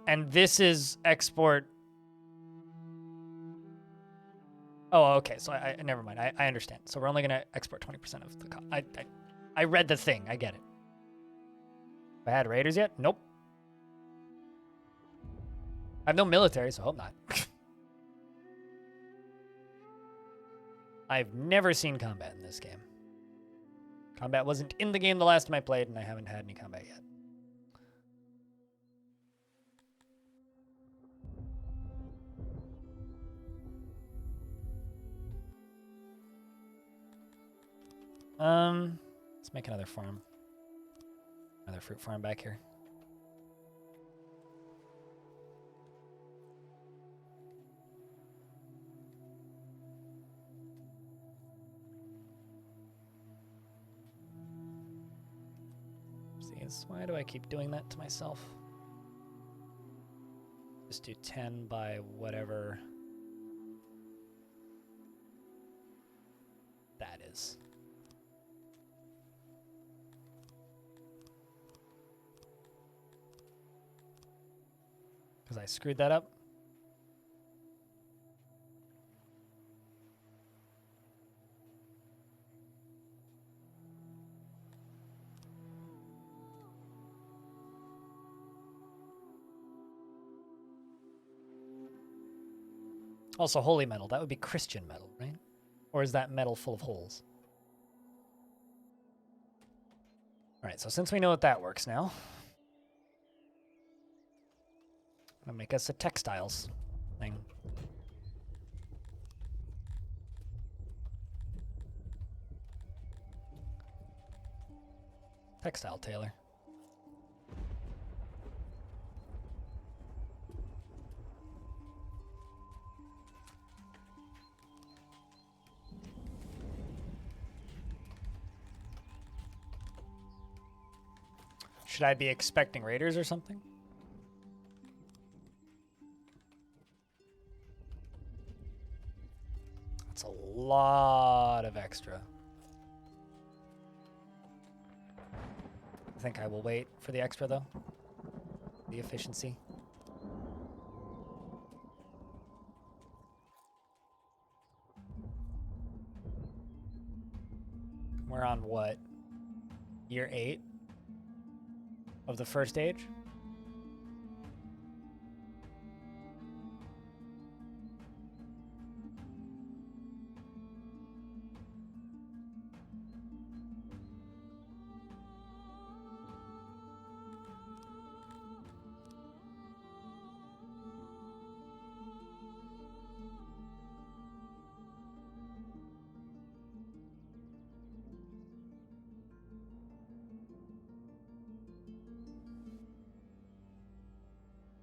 And this is export. Oh, okay. So I never mind. I understand. So we're only gonna export 20% of the. I read the thing. I get it. Have I had raiders yet? Nope. I have no military, so hope not. I've never seen combat in this game. Combat wasn't in the game the last time I played, and I haven't had any combat yet. Let's make another farm. Another fruit farm back here. See, why do I keep doing that to myself? Just do 10 by whatever that is. Because I screwed that up. Also, holy metal. That would be Christian metal, right? Or is that metal full of holes? All right, so since we know that that works now, I'm gonna make us a textiles thing. Textile tailor. Should I be expecting raiders or something? That's a lot of extra. I think I will wait for the extra, though. The efficiency. We're on what? Year 8 of the first age?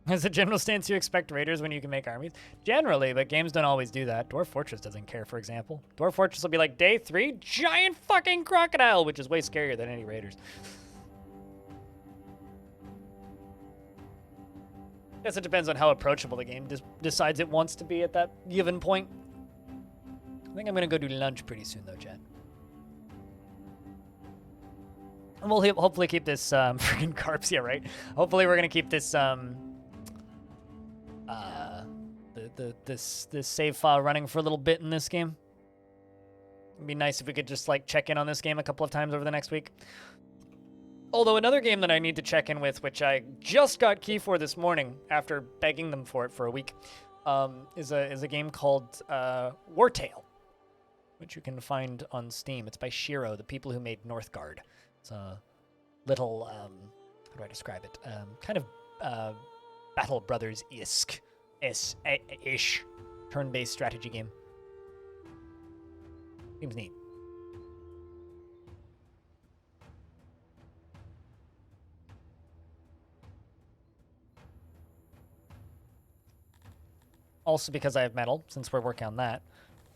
As a general stance, you expect raiders when you can make armies? Generally, but games don't always do that. Dwarf Fortress doesn't care, for example. Dwarf Fortress will be like, day 3, giant fucking crocodile, which is way scarier than any raiders. Guess it depends on how approachable the game decides it wants to be at that given point. I think I'm gonna go do lunch pretty soon, though, Chad. And we'll hopefully keep this freaking carbs. Yeah, right. Hopefully, we're gonna keep this this save file running for a little bit in this game. It'd be nice if we could just like check in on this game a couple of times over the next week. Although another game that I need to check in with, which I just got key for this morning after begging them for it for a week, is a game called Wartale, which you can find on Steam. It's by Shiro, the people who made Northgard. It's a little how do I describe it? Kind of Battle Brothers-esque. Ish turn-based strategy game. Seems neat. Also because I have metal, since we're working on that.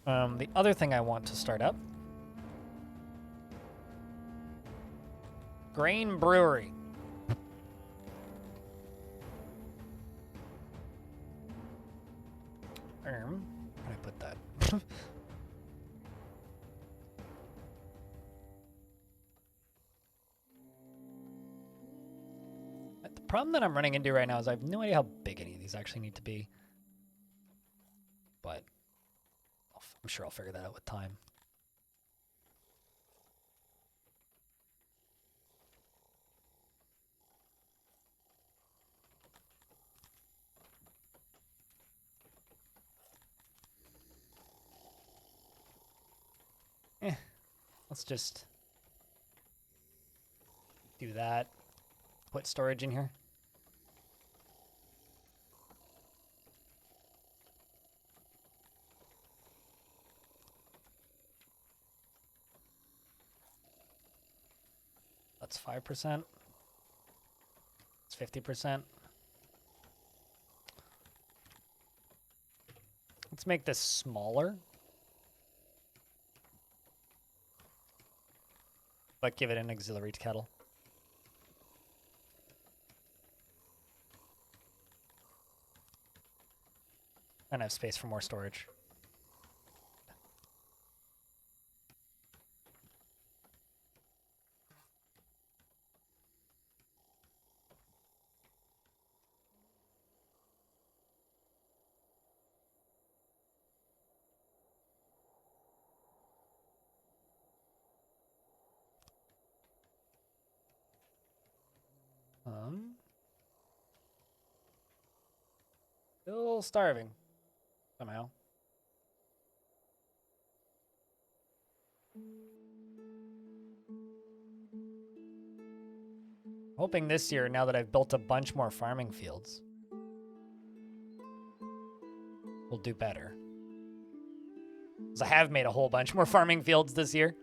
The other thing I want to start up. Grain Brewery. Where can I put that? The problem that I'm running into right now is I have no idea how big any of these actually need to be. But I'm sure I'll figure that out with time. Let's just do that. Put storage in here. That's 5%. It's 50%. Let's make this smaller. But give it an auxiliary kettle. And I have space for more storage. Still starving somehow. Hoping this year, now that I've built a bunch more farming fields, we'll do better. Because I have made a whole bunch more farming fields this year.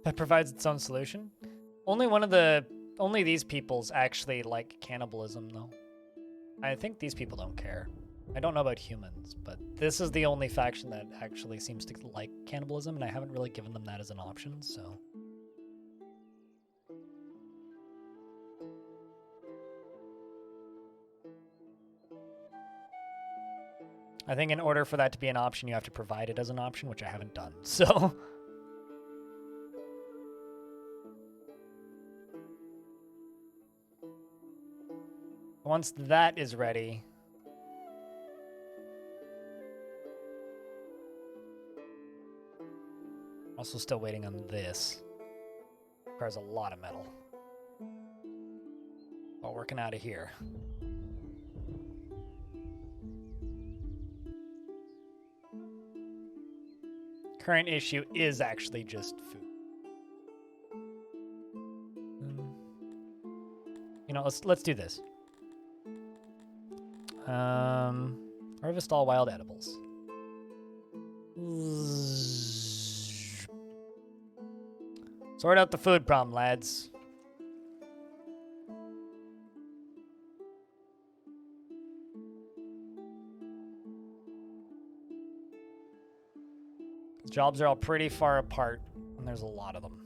That provides its own solution. Only these peoples actually like cannibalism, though. I think these people don't care. I don't know about humans, but this is the only faction that actually seems to like cannibalism, and I haven't really given them that as an option, so. I think in order for that to be an option, you have to provide it as an option, which I haven't done, so. Once that is ready, also still waiting on this. Requires a lot of metal. While working out of here. Current issue is actually just food. You know, let's do this. Harvest all wild edibles. Sort out the food problem, lads. Jobs are all pretty far apart, and there's a lot of them.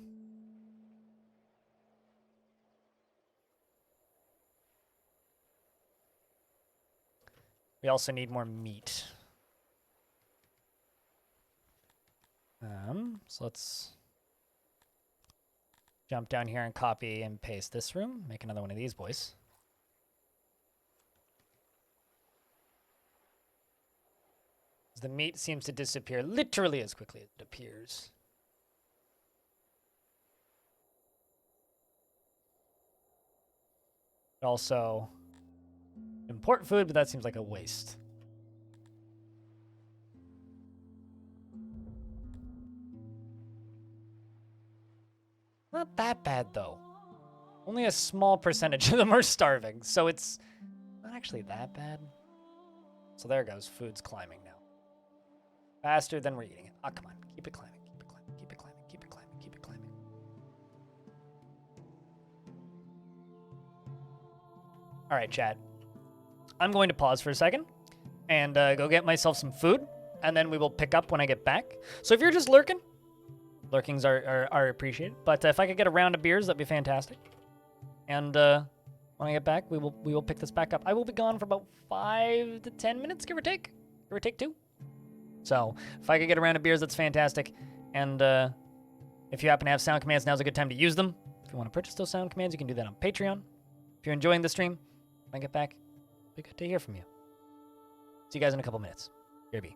We also need more meat. So let's jump down here and copy and paste this room. Make another one of these boys. The meat seems to disappear literally as quickly as it appears. Also, import food, but that seems like a waste. Not that bad, though. Only a small percentage of them are starving, so it's not actually that bad. So there goes. Food's climbing now. Faster than we're eating it. Oh, come on. Keep it climbing. Keep it climbing. Keep it climbing. Keep it climbing. Keep it climbing. All right, chat. I'm going to pause for a second and go get myself some food, and then we will pick up when I get back. So if you're just lurking, lurkings are appreciated. But if I could get a round of beers, that'd be fantastic. And when I get back, we will pick this back up. I will be gone for about 5 to 10 minutes, give or take. Give or take 2. So if I could get a round of beers, that's fantastic. And if you happen to have sound commands, now's a good time to use them. If you want to purchase those sound commands, you can do that on Patreon. If you're enjoying the stream, when I get back, it'll be good to hear from you. See you guys in a couple minutes. Here be.